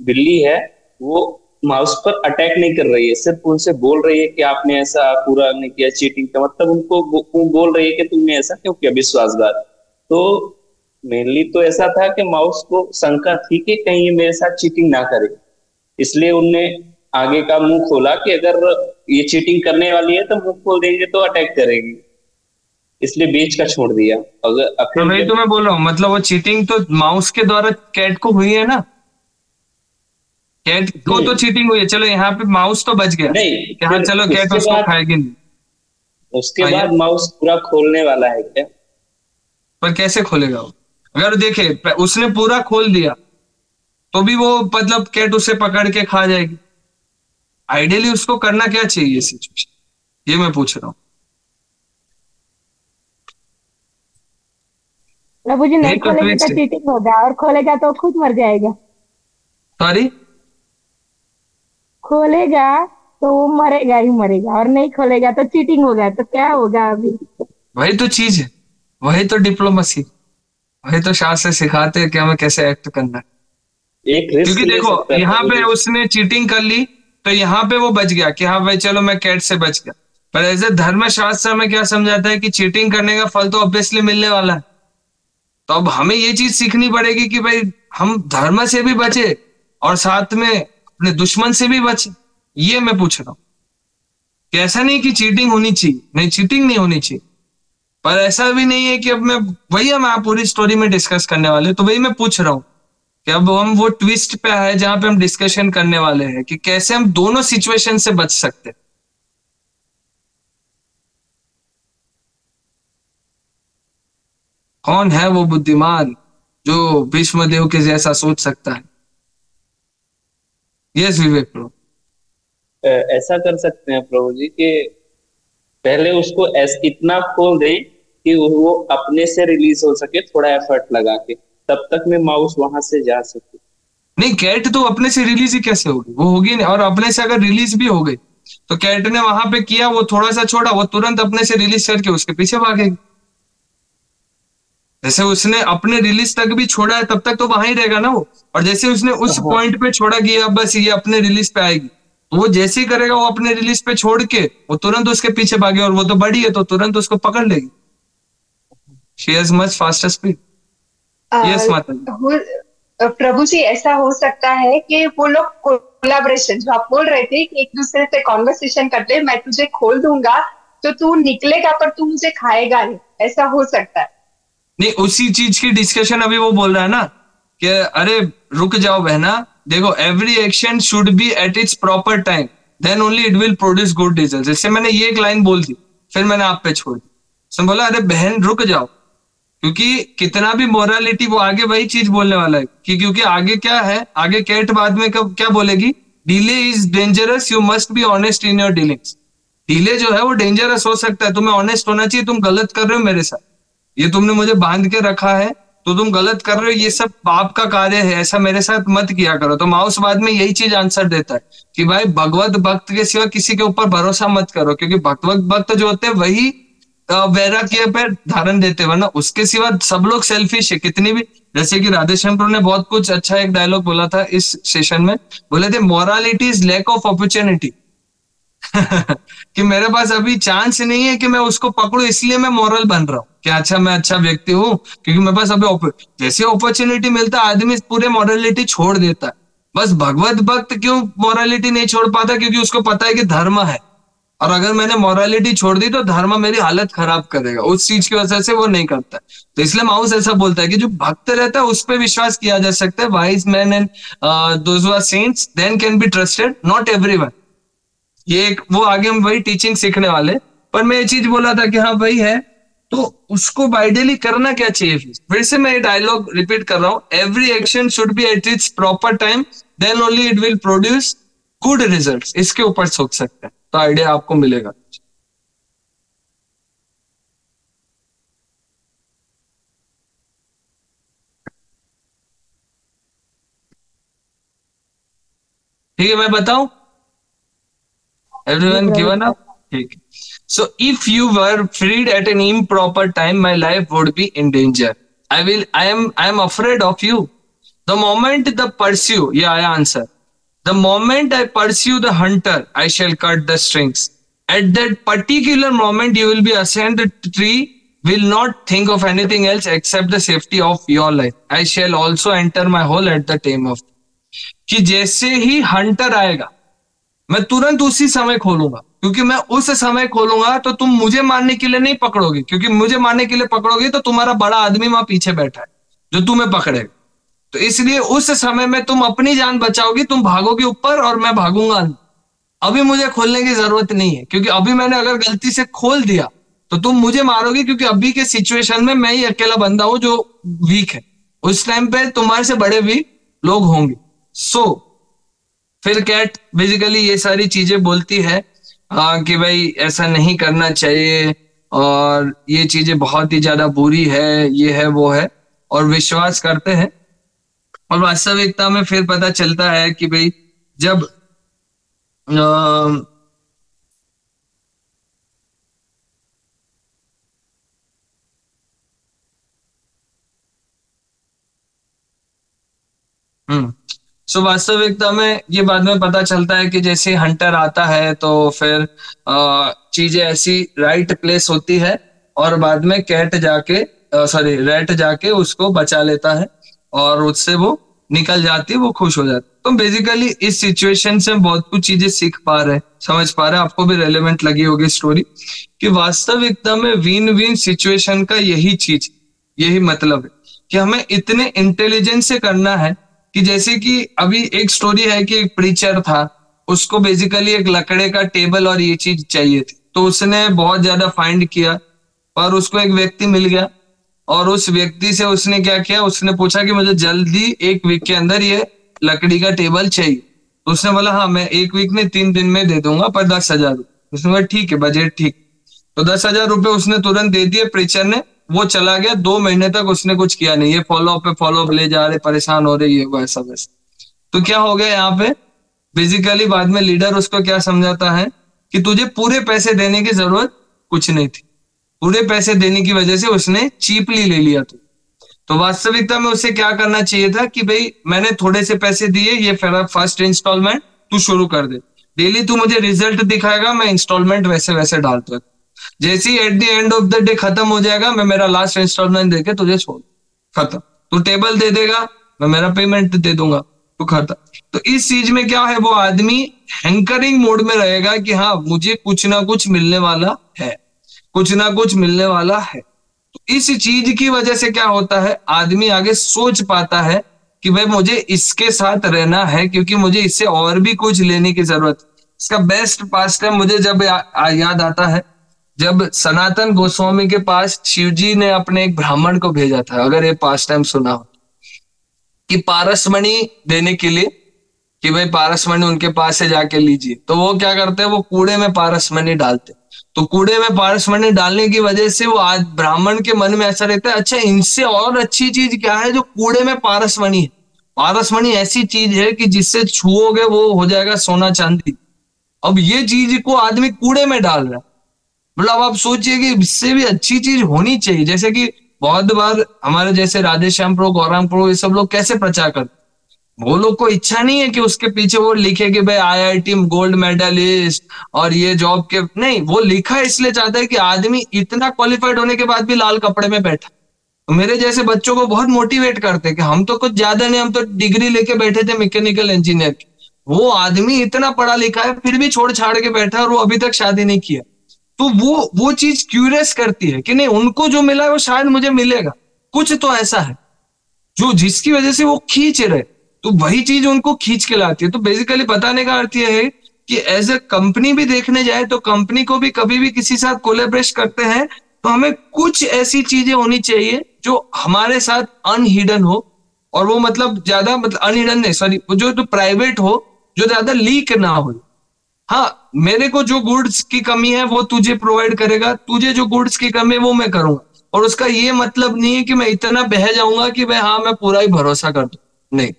बिल्ली है वो माउस पर अटैक नहीं कर रही है, सिर्फ उनसे बोल रही है कि आपने ऐसा पूरा नहीं किया, चीटिंग का मतलब उनको बोल रही है कि तुमने ऐसा क्यों किया, विश्वासघात। तो मेनली तो ऐसा था कि माउस को शंका थी कि कहीं ये मेरे साथ चीटिंग ना करे, इसलिए उनने आगे का मुंह खोला कि अगर ये चीटिंग करने वाली है तो मुंह खोल देंगे तो अटैक करेगी, इसलिए बीच का छोड़ दिया। अगर तो भाई तो मैं बोल रहा हूँ, मतलब वो चीटिंग तो माउस के द्वारा कैट को हुई है ना, कैट को तो चीटिंग हुई है। चलो यहाँ पे माउस तो बच गया नहीं, कि हाँ चलो कैट उसको खाएगी नहीं, उसके बाद माउस पूरा खोलने वाला है क्या? पर कैसे खोलेगा वो? अगर देखे उसने पूरा खोल दिया तो भी वो मतलब कैट उसे पकड़ के खा जाएगी। आइडियली उसको करना क्या चाहिए सिचुएशन, ये मैं पूछ रहा हूँ। प्रभु जी, नहीं नहीं तो खोलेगी तो ट्विस्ट है। चीटिंग होगा, और खोलेगा तो खुद मर जाएगा। सॉरी, खोलेगा तो वो मरेगा ही मरेगा, और नहीं खोलेगा तो चीटिंग होगा, तो क्या होगा अभी? वही तो चीज है, वही तो डिप्लोमेसी, वही तो शास्त्र सिखाते हैं कि हमें कैसे एक्ट करना है। एक रिस्क क्योंकि ले देखो सकता है यहाँ प्रभु पे जी। उसने चीटिंग कर ली, तो यहाँ पे वो बच गया कि हाँ भाई चलो मैं कैट से बच गया। पर ऐसे धर्मशास्त्र में क्या समझाता है कि चीटिंग करने का फल तो ऑब्वियसली मिलने वाला है। तो अब हमें ये चीज सीखनी पड़ेगी कि भाई हम धर्म से भी बचे और साथ में अपने दुश्मन से भी बचे। ये मैं पूछ रहा हूँ कि ऐसा नहीं कि चीटिंग होनी चाहिए, नहीं चीटिंग नहीं होनी चाहिए, पर ऐसा भी नहीं है कि अब मैं वही हम आप पूरी स्टोरी में डिस्कस करने वाले। तो वही मैं पूछ रहा हूँ कि अब हम वो ट्विस्ट पे है जहां पे हम डिस्कशन करने वाले हैं कि कैसे हम दोनों सिचुएशन से बच सकते हैं। कौन है वो बुद्धिमान जो भीष्मदेव के जैसा सोच सकता है? यस विवेक प्रो। ऐसा कर सकते हैं प्रभु जी कि पहले उसको इतना खोल दे कि वो अपने से रिलीज हो सके, थोड़ा एफर्ट लगा के, तब तक में माउस वहां से जा सके। नहीं, कैट तो अपने से रिलीज ही कैसे होगी, वो होगी नहीं। और अपने से अगर रिलीज भी हो गई तो कैट ने वहां पे किया, वो थोड़ा सा छोड़ा, वो तुरंत अपने से रिलीज करके उसके पीछे भागेगी। जैसे उसने अपने रिलीज तक भी छोड़ा है तब तक तो वहां ही रहेगा ना वो। और जैसे उसने उस हाँ। पॉइंट पे छोड़ा कि अब बस ये अपने रिलीज पे आएगी, तो वो जैसे ही करेगा वो अपने रिलीज पे छोड़ के वो तुरंत उसके पीछे भागे, और वो तो बड़ी है तो तुरंत उसको पकड़ लेगी। She has much faster speed. Yes माता जी। प्रभु जी, ऐसा हो सकता है कि वो लोग कोलाब्रेशन, जो आप बोल रहे थे कि एक दूसरे से कॉन्वर्सेशन करते हैं, मैं तुझे खोल दूंगा तो तू निकलेगा पर तू मुझे खाएगा नहीं, ऐसा हो सकता है। नहीं, उसी चीज की डिस्कशन अभी वो बोल रहा है ना कि अरे रुक जाओ बहना, देखो every action should be at its proper time, then only it will produce good result. जैसे मैंने ये एक लाइन बोल दी, फिर मैंने आप पे छोड़ दी। उसने बोला अरे बहन रुक जाओ, क्योंकि कितना भी मोरालिटी, वो आगे वही चीज बोलने वाला है कि क्योंकि आगे क्या है, आगे कैट बाद में कब क्या बोलेगी, delay is dangerous, you must be honest in your dealings. Delay जो है वो डेंजरस हो सकता है, तुम्हें ऑनेस्ट होना चाहिए, तुम गलत कर रहे हो मेरे साथ, ये तुमने मुझे बांध के रखा है तो तुम गलत कर रहे हो, ये सब पाप का कार्य है, ऐसा मेरे साथ मत किया करो। तो माउस बाद में यही चीज आंसर देता है कि भाई भगवत भक्त के सिवा किसी के ऊपर भरोसा मत करो, क्योंकि भगवत भक्त जो होते हैं वही वैराग्य पे धारण देते हैं, वरना उसके सिवा सब लोग सेल्फिश है। कितनी भी, जैसे कि राधेश्याम प्रभु ने बहुत कुछ अच्छा एक डायलॉग बोला था इस सेशन में, बोले थे morality is lack of opportunity. कि मेरे पास अभी चांस नहीं है कि मैं उसको पकड़ू, इसलिए मैं मॉरल बन रहा हूँ कि अच्छा मैं अच्छा व्यक्ति हूँ, क्योंकि मेरे पास अभी जैसे अपॉर्चुनिटी मिलता है आदमी पूरे मॉरलिटी छोड़ देता है। बस भगवत भक्त क्यों मॉरलिटी नहीं छोड़ पाता, क्योंकि उसको पता है कि धर्म है, और अगर मैंने मॉरलिटी छोड़ दी तो धर्म मेरी हालत खराब करेगा, उस चीज की वजह से वो नहीं करता। तो इसलिए माउस ऐसा बोलता है कि जो भक्त रहता है उस पर विश्वास किया जा सकता है, wise man and those who are saints then can be trusted, not everyone. ये एक वो आगे हम वही टीचिंग सीखने वाले, पर मैं ये चीज बोला था कि हाँ वही है, तो उसको आइडियली करना क्या चाहिए। फिर से मैं ये डायलॉग रिपीट कर रहा हूँ, every action should be at its proper time, then only it will produce good results. इसके ऊपर सोच सकते हैं तो आइडिया आपको मिलेगा। ठीक है, मैं बताऊं, everyone given up? ठीक है। So if you were freed at an improper time, my life would be in danger. I am afraid of you. The moment the pursue, yeah, I answer. The moment I pursue the hunter, I shall cut the strings. At that particular moment, you will be ascend the tree, will not think of anything else except the safety of your life. I shall also enter my hole at the time of. कि जैसे ही हंटर आएगा मैं तुरंत उसी समय खोलूंगा, क्योंकि मैं उस समय खोलूंगा तो तुम मुझे मारने के लिए नहीं पकड़ोगे, क्योंकि मुझे मारने के लिए पकड़ोगे तो तुम्हारा बड़ा आदमी वहां पीछे बैठा है जो तुम्हें पकड़ेगा। तो इसलिए उस समय में तुम अपनी जान बचाओगी, तुम भागोगे ऊपर और मैं भागूंगा। अभी मुझे खोलने की जरूरत नहीं है, क्योंकि अभी मैंने अगर गलती से खोल दिया तो तुम मुझे मारोगे, क्योंकि अभी के सिचुएशन में मैं ही अकेला बंदा हूं जो वीक है। उस टाइम पे तुम्हारे से बड़े वीक लोग होंगे, सो फिर कैट बेसिकली ये सारी चीजें बोलती है कि भाई ऐसा नहीं करना चाहिए और ये चीजें बहुत ही ज्यादा बुरी है, ये है वो है, और विश्वास करते हैं। और वास्तविकता में फिर पता चलता है कि भाई जब सो वास्तविकता में ये बाद में पता चलता है कि जैसे हंटर आता है तो फिर चीजें ऐसी राइट प्लेस होती है और बाद में कैट जाके सॉरी रैट जाके उसको बचा लेता है और उससे वो निकल जाती है, वो खुश हो जाती है। तो बेसिकली इस सिचुएशन से हम बहुत कुछ चीजें सीख पा रहे हैं, समझ पा रहे हैं, आपको भी रेलेवेंट लगी होगी स्टोरी कि वास्तविकता में विन विन सिचुएशन का यही चीज, यही मतलब है कि हमें इतने इंटेलिजेंस से करना है कि जैसे कि अभी एक स्टोरी है कि एक प्रीचर था, उसको बेसिकली एक लकड़े का टेबल और ये चीज चाहिए थी, तो उसने बहुत ज्यादा फाइंड किया और उसको एक व्यक्ति मिल गया और उस व्यक्ति से उसने क्या किया, उसने पूछा कि मुझे जल्दी 1 वीक के अंदर ये लकड़ी का टेबल चाहिए। तो उसने बोला हाँ मैं 1 वीक में 3 दिन में दे दूंगा पर 10,000 रुपये। उसने बोला ठीक है, बजट ठीक। तो 10,000 रुपये उसने तुरंत दे दिए प्रीचर ने। वो चला गया, 2 महीने तक उसने कुछ किया नहीं, ये फॉलो पे फॉलो अप ले जा रहे, परेशान हो रहे, ये वो ऐसा वैसा। तो क्या हो गया यहाँ पे, बेसिकली बाद में लीडर उसको क्या समझाता है कि तुझे पूरे पैसे देने की जरूरत कुछ नहीं थी, पूरे पैसे देने की वजह से उसने चीपली ले लिया तू। तो वास्तविकता में उसे क्या करना चाहिए था कि भाई मैंने थोड़े से पैसे दिए, ये फर्स्ट इंस्टॉलमेंट तू शुरू कर दे, डेली तू मुझे रिजल्ट दिखाएगा, मैं इंस्टॉलमेंट वैसे वैसे डालता। जैसे ही at the end of the day खत्म हो जाएगा, मैं मेरा लास्ट इंस्टॉलमेंट देके तुझे छोड़, खत्म। तू टेबल दे देगा, मैं मेरा पेमेंट दे दूंगा, तो खत्म। तो इस चीज में क्या है, वो आदमी हैंकरिंग मोड में रहेगा कि हाँ मुझे कुछ ना कुछ मिलने वाला है, कुछ ना कुछ मिलने वाला है। तो इस चीज की वजह से क्या होता है, आदमी आगे सोच पाता है कि भाई मुझे इसके साथ रहना है क्योंकि मुझे इससे और भी कुछ लेने की जरूरत है। इसका बेस्ट पास टाइम मुझे जब याद आता है, जब सनातन गोस्वामी के पास शिवजी ने अपने एक ब्राह्मण को भेजा था, अगर ये पास टाइम सुना हो, कि पारसमणि देने के लिए, कि भाई पारसमणि उनके पास से जाके लीजिए। तो वो क्या करते हैं, वो कूड़े में पारसमणि डालते। तो कूड़े में पारसमणि डालने की वजह से वो आज ब्राह्मण के मन में ऐसा रहता है, अच्छा इनसे और अच्छी चीज क्या है जो कूड़े में पारसमणि है। पारसमणि ऐसी चीज है कि जिससे छुओगे वो हो जाएगा सोना चांदी। अब ये चीज को आदमी कूड़े में डाल रहा है। मतलब आप सोचिए कि इससे भी अच्छी चीज होनी चाहिए। जैसे कि बहुत बार हमारे जैसे राधेश्याम प्रो, गौरांग प्रो, ये सब लोग कैसे प्रचार करते, वो लोग को इच्छा नहीं है कि उसके पीछे वो लिखे कि भाई IIT गोल्ड मेडलिस्ट और ये जॉब के, नहीं, वो लिखा इसलिए चाहता है कि आदमी इतना क्वालिफाइड होने के बाद भी लाल कपड़े में बैठा। तो मेरे जैसे बच्चों को बहुत मोटिवेट करते कि हम तो कुछ ज्यादा नहीं, हम तो डिग्री लेके बैठे थे मैकेनिकल इंजीनियर की, वो आदमी इतना पढ़ा लिखा है फिर भी छोड़ छाड़ के बैठा और वो अभी तक शादी नहीं किया। तो वो चीज क्यूरियस करती है कि नहीं, उनको जो मिला है वो शायद मुझे मिलेगा, कुछ तो ऐसा है जो जिसकी वजह से वो खींच रहे, तो वही चीज उनको खींच के लाती है। तो बेसिकली बताने का अर्थ यह है कि एज ए कंपनी भी देखने जाए तो कंपनी को भी कभी भी किसी साथ कोलैबोरेट करते हैं तो हमें कुछ ऐसी चीजें होनी चाहिए जो हमारे साथ अनहिडन हो, और वो मतलब ज्यादा, मतलब अनहिडन नहीं, सॉरी, जो तो प्राइवेट हो, जो ज्यादा लीक ना हो। हाँ, मेरे को जो गुड्स की कमी है वो तुझे प्रोवाइड करेगा, तुझे जो गुड्स की कमी है वो मैं करूंगा। और उसका ये मतलब नहीं है कि मैं इतना बह जाऊंगा कि भाई हाँ मैं पूरा ही भरोसा कर दूं, नहीं।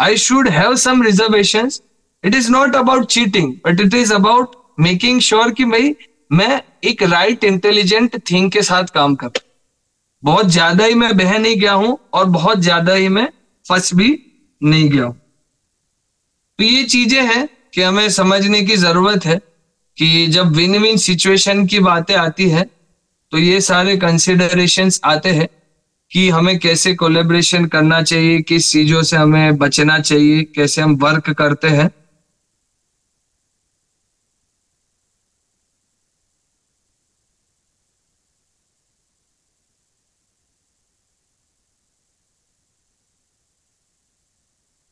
I should have some reservations. It is not about cheating, but it is about making sure कि भाई मैं एक right intelligent thing के साथ काम कर, बहुत ज्यादा ही मैं बह नहीं गया हूं और बहुत ज्यादा ही मैं फंस भी नहीं गया हूं। तो ये चीजें हैं कि हमें समझने की जरूरत है कि जब विन विन सिचुएशन की बातें आती है तो ये सारे कंसिडरेशंस आते हैं कि हमें कैसे कोलैबोरेशन करना चाहिए, किस चीजों से हमें बचना चाहिए, कैसे हम वर्क करते हैं।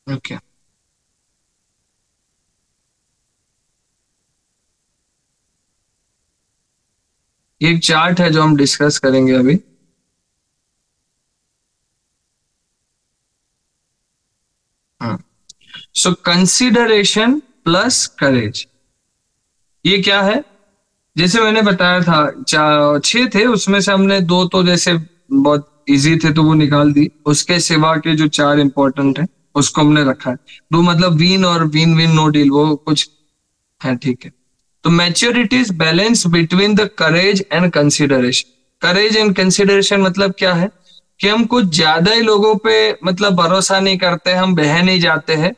ओके, ये एक चार्ट है जो हम डिस्कस करेंगे अभी। सो कंसिडरेशन प्लस करेज, ये क्या है? जैसे मैंने बताया था 6 थे, उसमें से हमने 2 तो जैसे बहुत इजी थे तो वो निकाल दी, उसके सिवा के जो 4 इंपॉर्टेंट है उसको हमने रखा है। 2 मतलब विन और विन विन नो डील, वो कुछ है, ठीक है। तो maturity is balance between the courage and consideration. Courage and consideration मतलब क्या है कि हम कुछ ज्यादा ही लोगों पे मतलब भरोसा नहीं करते, हम बह नहीं जाते हैं।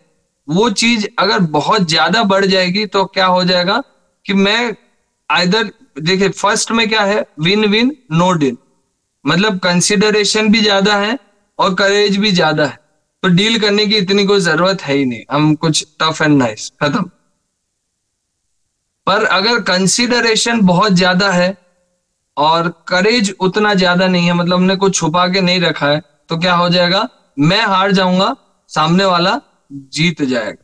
वो चीज अगर बहुत ज्यादा बढ़ जाएगी तो क्या हो जाएगा कि मैं आइदर, देखिए फर्स्ट में क्या है, विन विन नो डील, मतलब कंसिडरेशन भी ज्यादा है और करेज भी ज्यादा है, तो डील करने की इतनी कोई जरूरत है ही नहीं, हम कुछ टफ एंड नाइस, खत्म। पर अगर कंसिडरेशन बहुत ज्यादा है और करेज उतना ज्यादा नहीं है, मतलब हमने कुछ छुपा के नहीं रखा है, तो क्या हो जाएगा, मैं हार जाऊंगा, सामने वाला जीत जाएगा।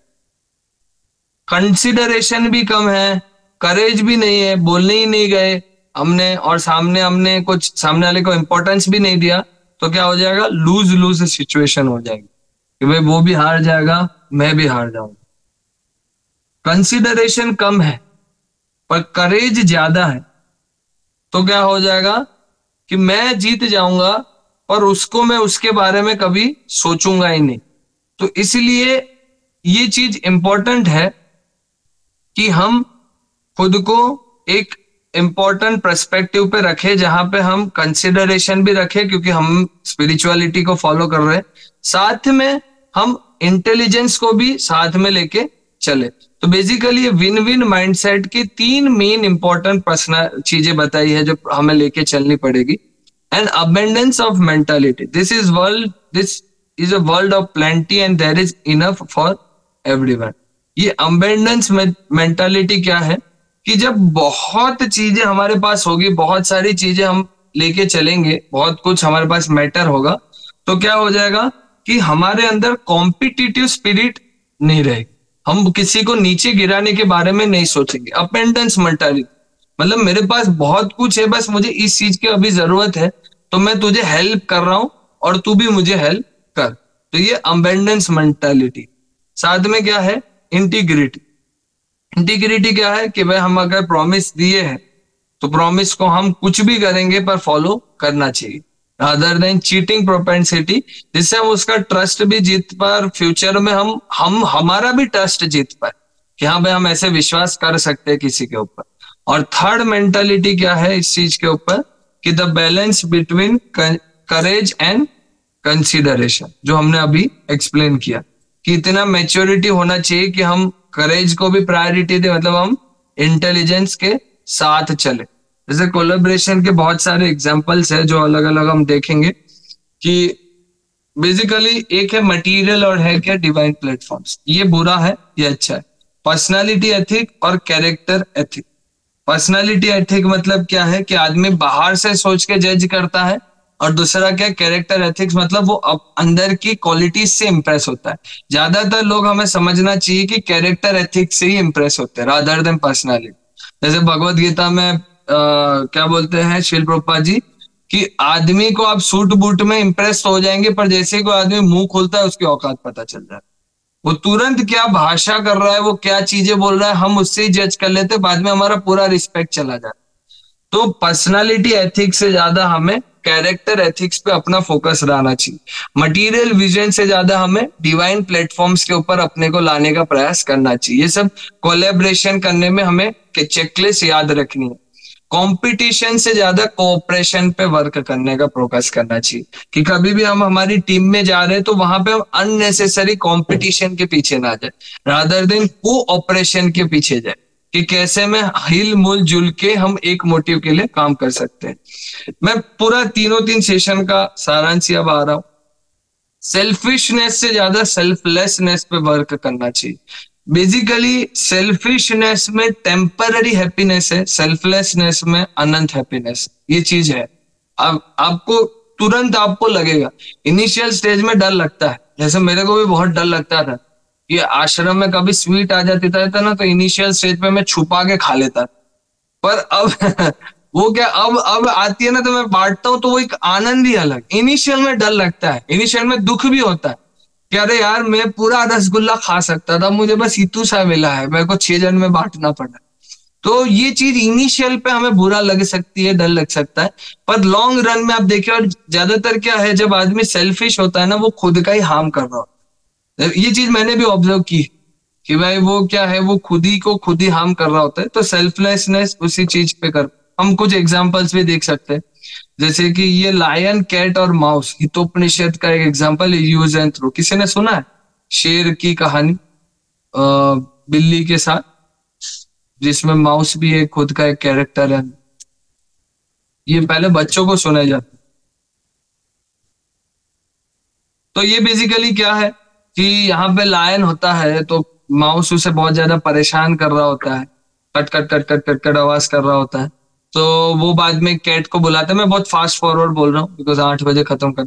कंसिडरेशन भी कम है, करेज भी नहीं है, बोलने ही नहीं गए हमने, और हमने कुछ सामने वाले को इंपॉर्टेंस भी नहीं दिया, तो क्या हो जाएगा, लूज लूज सिचुएशन हो जाएगी कि भाई वो भी हार जाएगा, मैं भी हार जाऊंगा। कंसिडरेशन कम है पर करेज ज्यादा है, तो क्या हो जाएगा कि मैं जीत जाऊंगा और उसको मैं उसके बारे में कभी सोचूंगा ही नहीं। तो इसलिए ये चीज इंपॉर्टेंट है कि हम खुद को एक इंपॉर्टेंट पर्सपेक्टिव पे रखें, जहां पे हम कंसिडरेशन भी रखें क्योंकि हम स्पिरिचुअलिटी को फॉलो कर रहे हैं, साथ में हम इंटेलिजेंस को भी साथ में लेके चले। तो बेसिकली ये विन विन माइंडसेट की 3 मेन इंपॉर्टेंट पर्सनल चीजें बताई है जो हमें लेके चलनी पड़ेगी। And abundance of mentality, this is a world of plenty and there is enough for everyone. ये अबेंडेंस मेंटालिटी क्या है कि जब बहुत चीजें हमारे पास होगी, बहुत सारी चीजें हम लेके चलेंगे, बहुत कुछ हमारे पास मैटर होगा, तो क्या हो जाएगा कि हमारे अंदर कॉम्पिटिटिव स्पिरिट नहीं रहेगी, हम किसी को नीचे गिराने के बारे में नहीं सोचेंगे। अबेंडेंस मेंटालिटी मतलब मेरे पास बहुत कुछ है, बस मुझे इस चीज की अभी जरूरत है, तो मैं तुझे हेल्प कर रहा हूं और तू भी मुझे हेल्प कर, तो ये अबेंडेंस मेंटालिटी। साथ में क्या है, इंटीग्रिटी। इंटीग्रिटी क्या है कि भाई हम अगर प्रॉमिस दिए हैं तो प्रॉमिस को हम कुछ भी करेंगे पर फॉलो करना चाहिए, अदर देन चीटिंग प्रोपेंसिटी, जिससे हम उसका ट्रस्ट भी जीत पाए, फ्यूचर में हम हमारा भी ट्रस्ट जीत पाए कि हाँ भाई हम ऐसे विश्वास कर सकते हैं किसी के ऊपर। और थर्ड मेंटालिटी क्या है इस चीज के ऊपर कि the balance between courage and consideration, जो हमने अभी एक्सप्लेन किया कि इतना मैच्योरिटी होना चाहिए कि हम करेज को भी प्रायोरिटी दे, मतलब हम इंटेलिजेंस के साथ चले। जैसे कोलैबोरेशन के बहुत सारे एग्जांपल्स है जो अलग अलग हम देखेंगे कि बेसिकली एक है मटेरियल और है क्या डिवाइन प्लेटफॉर्म्स, ये बुरा है ये अच्छा है। पर्सनालिटी एथिक और कैरेक्टर एथिक। पर्सनालिटी एथिक मतलब क्या है कि आदमी बाहर से सोच के जज करता है, और दूसरा क्या, कैरेक्टर एथिक्स मतलब वो अंदर की क्वालिटीज से इंप्रेस होता है। ज्यादातर लोग हमें समझना चाहिए कि कैरेक्टर एथिक्स से ही इंप्रेस होते हैं रादर देन पर्सनालिटी। जैसे भगवत गीता में क्या बोलते हैं श्रील प्रभुपाद जी कि आदमी को आप सूट बूट में इंप्रेस हो जाएंगे, पर जैसे ही कोई आदमी मुंह खोलता है उसकी औकात पता चल जाता है, वो तुरंत क्या भाषा कर रहा है, वो क्या चीजें बोल रहा है, हम उससे ही जज कर लेते, बाद में हमारा पूरा रिस्पेक्ट चला जाता है। तो पर्सनालिटी एथिक्स से ज्यादा हमें कैरेक्टर एथिक्स पे अपना फोकस रहना चाहिए। मटेरियल विजन से ज्यादा हमें डिवाइन प्लेटफॉर्म्स के ऊपर अपने को लाने का प्रयास करना चाहिए। ये सब कोलैबोरेशन करने में हमें चेकलिस्ट याद रखनी है। कंपटीशन से ज्यादा कोऑपरेशन पे वर्क करने का फोकस करना चाहिए कि कभी भी हम हमारी टीम में जा रहे हैं तो वहां पे हम अननेसेसरी कंपटीशन के पीछे ना जाए, रादर देन कोऑपरेशन के पीछे जाए कि कैसे में हिल मुल जुल के हम एक मोटिव के लिए काम कर सकते हैं। मैं पूरा तीन सेशन का सारांश अब आ रहा हूं। सेल्फिशनेस से ज्यादा सेल्फलेसनेस पे वर्क करना चाहिए। बेसिकली सेल्फिशनेस में टेम्पररी हैप्पीनेस है, सेल्फलेसनेस में अनंत हैप्पीनेस, ये चीज है। अब आपको तुरंत आपको लगेगा, इनिशियल स्टेज में डर लगता है, जैसे मेरे को भी बहुत डर लगता था, ये आश्रम में कभी स्वीट आ जाती था ना तो इनिशियल स्टेज पे मैं छुपा के खा लेता, पर अब वो क्या अब आती है ना तो मैं बांटता हूँ, तो वो एक आनंद ही अलग। इनिशियल में डर लगता है, इनिशियल में दुख भी होता है, कि अरे यार मैं पूरा रसगुल्ला खा सकता था, मुझे बस इतू सा मिला है, मेरे को 6 जन में बांटना पड़ा। तो ये चीज इनिशियल पे हमें बुरा लग सकती है, डर लग सकता है, पर लॉन्ग रन में आप देखिए, और ज्यादातर क्या है, जब आदमी सेल्फिश होता है ना, वो खुद का ही हार्म कर रहा होता है। ये चीज मैंने भी ऑब्जर्व की कि भाई वो क्या है, वो खुद ही को खुद ही हार्म कर रहा होता है। तो सेल्फलेसनेस उसी चीज पे कर, हम कुछ एग्जांपल्स भी देख सकते हैं, जैसे कि ये लायन, कैट और माउस, हितोपनिषद का एक एग्जांपल है, यूज एंड थ्रो। किसी ने सुना है शेर की कहानी बिल्ली के साथ, जिसमें माउस भी एक खुद का एक कैरेक्टर है? ये पहले बच्चों को सुनाया जाता है। तो ये बेसिकली क्या है कि यहाँ पे लायन होता है, तो माउस उसे बहुत ज्यादा परेशान कर रहा होता है, cut cut cut cut cut cut आवाज कर रहा होता है। तो वो बाद में कैट को बुलाता है, मैं बहुत फास्ट फॉरवर्ड बोल रहा हूँ बिकॉज 8 बजे खत्म कर।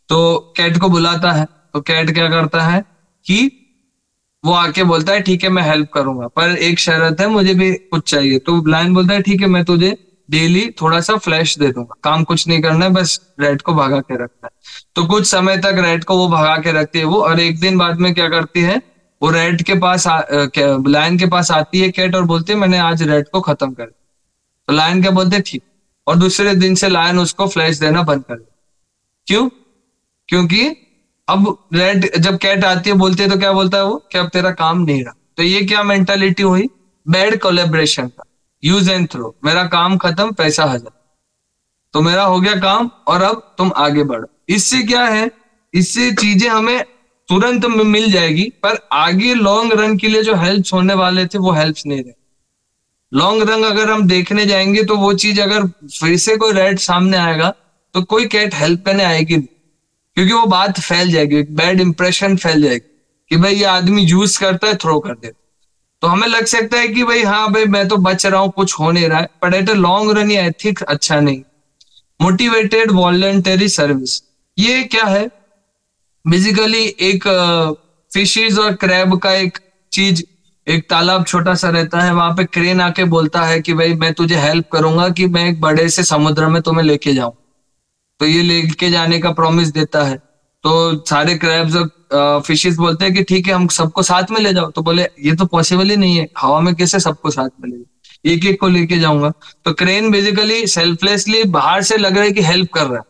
तो कैट को बुलाता है, तो कैट क्या करता है कि वो आके बोलता है ठीक है मैं हेल्प करूंगा, पर एक शर्त है, मुझे भी कुछ चाहिए। तो लायन बोलता है ठीक है मैं तुझे डेली थोड़ा सा फ्लैश दे दूंगा, काम कुछ नहीं करना है, बस रैट को भगा के रखना है। तो कुछ समय तक रैट को वो भगा के रखती है वो, और एक दिन बाद में क्या करती है, वो रैट के पास लायन के पास आती है कैट, और बोलती है मैंने आज रैट को खत्म कर दिया। तो लायन क्या बोलते हैं ठीक, और दूसरे दिन से लायन उसको फ्लैश देना बंद कर दिया। क्यों? क्योंकि अब रेड जब कैट आती है बोलती है, तो क्या बोलता है वो कि अब तेरा काम नहीं रहा। तो ये क्या मेंटालिटी हुई, बैड कोलेब्रेशन का, यूज एंड थ्रो, मेरा काम खत्म पैसा हजार, तो मेरा हो गया काम और अब तुम आगे बढ़ो। इससे क्या है, इससे चीजें हमें तुरंत में मिल जाएगी, पर आगे लॉन्ग रन के लिए जो हेल्प्स होने वाले थे वो हेल्प्स नहीं रहे। लॉन्ग रन अगर हम देखने जाएंगे तो वो चीज, अगर फिर से कोई रेड सामने आएगा तो कोई कैट हेल्प करने आएगी नहीं, क्योंकि वो बात फैल जाएगी, बैड इंप्रेशन फैल जाएगी कि भाई ये आदमी यूज करता है, थ्रो कर देता। तो हमें लग सकता है कि भाई हाँ भाई मैं तो बच रहा हूँ, कुछ हो नहीं रहा है, but at a long run ये एथिक्स अच्छा नहीं। मोटिवेटेड वॉलंटरी सर्विस, ये क्या है, बेसिकली एक फिशेज और क्रैब का एक चीज, एक तालाब छोटा सा रहता है, वहां पे क्रेन आके बोलता है कि भाई मैं तुझे हेल्प करूंगा कि मैं एक बड़े से समुद्र में तुम्हें लेके जाऊं। तो ये लेके जाने का प्रॉमिस देता है। तो सारे क्रैब्स और फिशेस बोलते हैं कि ठीक है हम सबको साथ में ले जाओ। तो बोले ये तो पॉसिबल ही नहीं है, हवा में कैसे सबको साथ में ले जाओ, एक एक को लेके जाऊंगा। तो क्रेन बेसिकली सेल्फलेसली बाहर से लग रहा है कि हेल्प कर रहा है,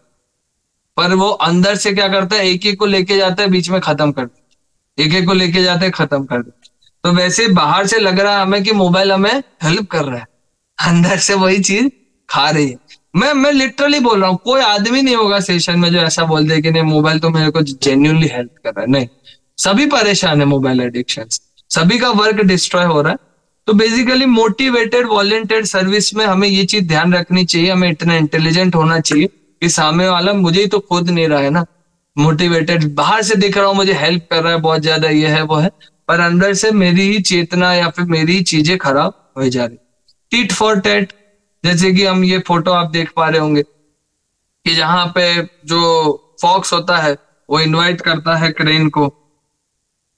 पर वो अंदर से क्या करता है, एक एक को लेके जाता है, बीच में खत्म कर देता है, एक एक को लेके जाता है, खत्म कर देता है। तो वैसे बाहर से लग रहा है हमें कि मोबाइल हमें हेल्प कर रहा है, अंदर से वही चीज खा रही है। मैं लिटरली बोल रहा हूँ, कोई आदमी नहीं होगा सेशन में जो ऐसा बोल दे कि नहीं मोबाइल तो मेरे को जेन्युइनली हेल्प कर रहा है। नहीं, सभी परेशान है मोबाइल एडिक्शन से, सभी का वर्क डिस्ट्रॉय हो रहा है। तो बेसिकली मोटिवेटेड वॉलंटियर सर्विस में हमें ये चीज ध्यान रखनी चाहिए, हमें इतना इंटेलिजेंट होना चाहिए कि सामने वाला मुझे ही तो खुद नहीं रहा है ना, मोटिवेटेड बाहर से दिख रहा हूँ मुझे हेल्प कर रहा है बहुत ज्यादा, ये है वो है, पर अंदर से मेरी ही चेतना या फिर मेरी ही चीजें खराब हो जा रही। टिट फॉर टैट, जैसे कि हम ये फोटो आप देख पा रहे होंगे कि जहां पे जो फॉक्स होता है वो इनवाइट करता है क्रेन को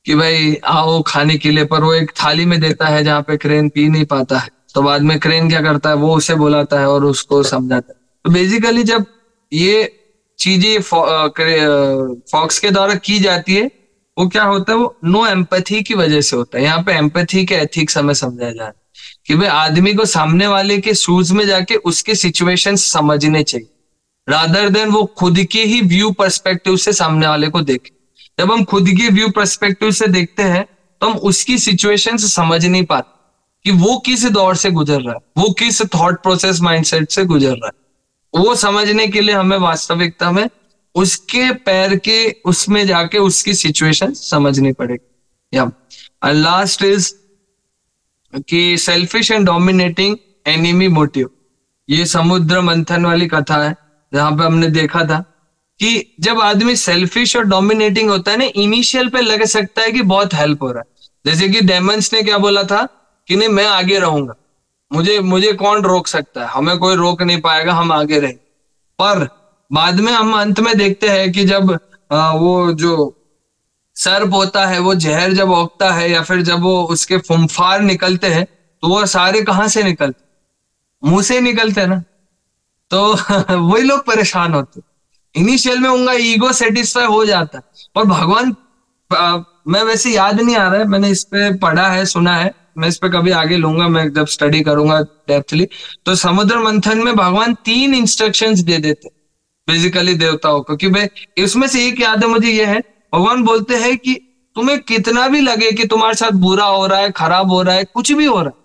कि भाई आओ खाने के लिए, पर वो एक थाली में देता है जहां पे क्रेन पी नहीं पाता है। तो बाद में क्रेन क्या करता है, वो उसे बुलाता है और उसको समझाता है। तो बेसिकली जब ये चीजें फॉक्स के द्वारा की जाती है, वो क्या होता है, वो नो एम्पैथी की वजह से होता है। यहाँ पे एम्पैथी के एथिक्स हमें समझाया जा रहा है कि भाई आदमी को सामने वाले के शूज में जाके उसके सिचुएशन समझने चाहिए, रादर देन वो खुद के ही व्यू पर्सपेक्टिव से सामने वाले को देखे। जब हम खुद के व्यू पर्सपेक्टिव से देखते हैं तो हम उसकी सिचुएशन से समझ नहीं पाते कि वो किस दौर से गुजर रहा है, वो किस थॉट प्रोसेस माइंडसेट से गुजर रहा है। वो समझने के लिए हमें वास्तविकता में उसके पैर के उसमें जाके उसकी सिचुएशन समझनी पड़ेगी। या लास्ट इज कि selfish and dominating enemy motive, ये समुद्र मंथन वाली कथा है जहां पे हमने देखा था कि जब आदमी सेल्फिश और डोमिनेटिंग होता है ना, इनिशियल पे लग सकता है कि बहुत हेल्प हो रहा है। जैसे कि डेमंस ने क्या बोला था कि नहीं मैं आगे रहूंगा, मुझे कौन रोक सकता है, हमें कोई रोक नहीं पाएगा, हम आगे रहे। पर बाद में हम अंत में देखते हैं कि जब वो जो सर्प होता है वो जहर जब ओकता है या फिर जब वो उसके फुंफार निकलते हैं तो वो सारे कहां से निकलते, मुंह से निकलते हैं ना। तो वही लोग परेशान होते, इनिशियल में उनका ईगो सेटिस्फाई हो जाता है, और भगवान मैं वैसे याद नहीं आ रहा है, मैंने इस पे पढ़ा है, सुना है, मैं इस पे कभी आगे लूंगा, मैं जब स्टडी करूंगा डेप्थली। तो समुद्र मंथन में भगवान 3 इंस्ट्रक्शंस दे देते बेसिकली देवताओं को, कि भाई इसमें से एक याद है मुझे, ये है भगवान बोलते हैं कि तुम्हें कितना भी लगे कि तुम्हारे साथ बुरा हो रहा है, खराब हो रहा है, कुछ भी हो रहा है,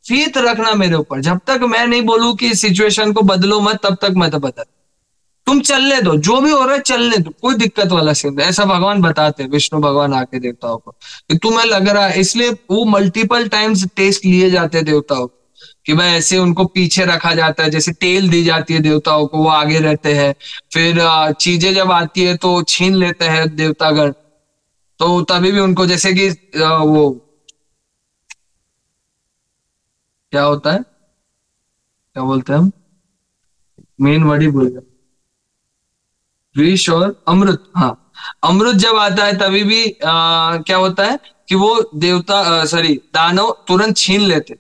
फेथ रखना मेरे ऊपर, जब तक मैं नहीं बोलूं कि इस सिचुएशन को बदलो मत, तब तक मैं तो बदल, तुम चलने दो, जो भी हो रहा है चलने दो, कोई दिक्कत वाला सीन नहीं। ऐसा भगवान बताते हैं, विष्णु भगवान आके देवताओं को, कि तुम्हें लग रहा है, इसलिए वो मल्टीपल टाइम्स टेस्ट लिए जाते हैं देवताओं को, कि भाई ऐसे उनको पीछे रखा जाता है, जैसे टेल दी जाती है देवताओं को, वो आगे रहते हैं, फिर चीजें जब आती है तो छीन लेते हैं देवतागण, तो तभी भी उनको, जैसे कि वो क्या होता है, क्या बोलते हैं हम, मेन वर्ड ही भूल गए, विष और अमृत, हाँ, अमृत जब आता है तभी भी क्या होता है कि वो देवता सॉरी दानव तुरंत छीन लेते।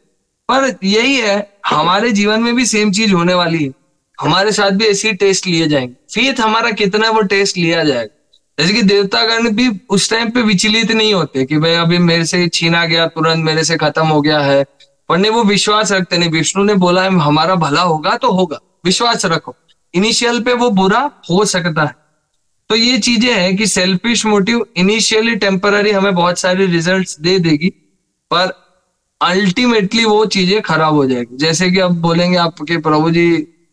पर यही है, हमारे जीवन में भी सेम चीज होने वाली है, हमारे साथ भी ऐसे ही टेस्ट लिए जाएंगे, फेथ हमारा कितना है वो टेस्ट लिया जाएगा। जैसे कि देवतागण भी उस टाइम पे विचलित नहीं होते कि भाई अभी मेरे से छीना गया, तुरंत मेरे से खत्म हो गया है, पर नहीं, वो विश्वास रखते नहीं, विष्णु ने बोला है हमारा भला होगा तो होगा, विश्वास रखो, इनिशियल पे वो बुरा हो सकता है। तो ये चीजें हैं कि सेल्फिश मोटिव इनिशियली टेम्पररी हमें बहुत सारे रिजल्ट्स दे देगी, पर अल्टीमेटली वो चीजें खराब हो जाएगी। जैसे कि अब बोलेंगे आपके प्रभु जी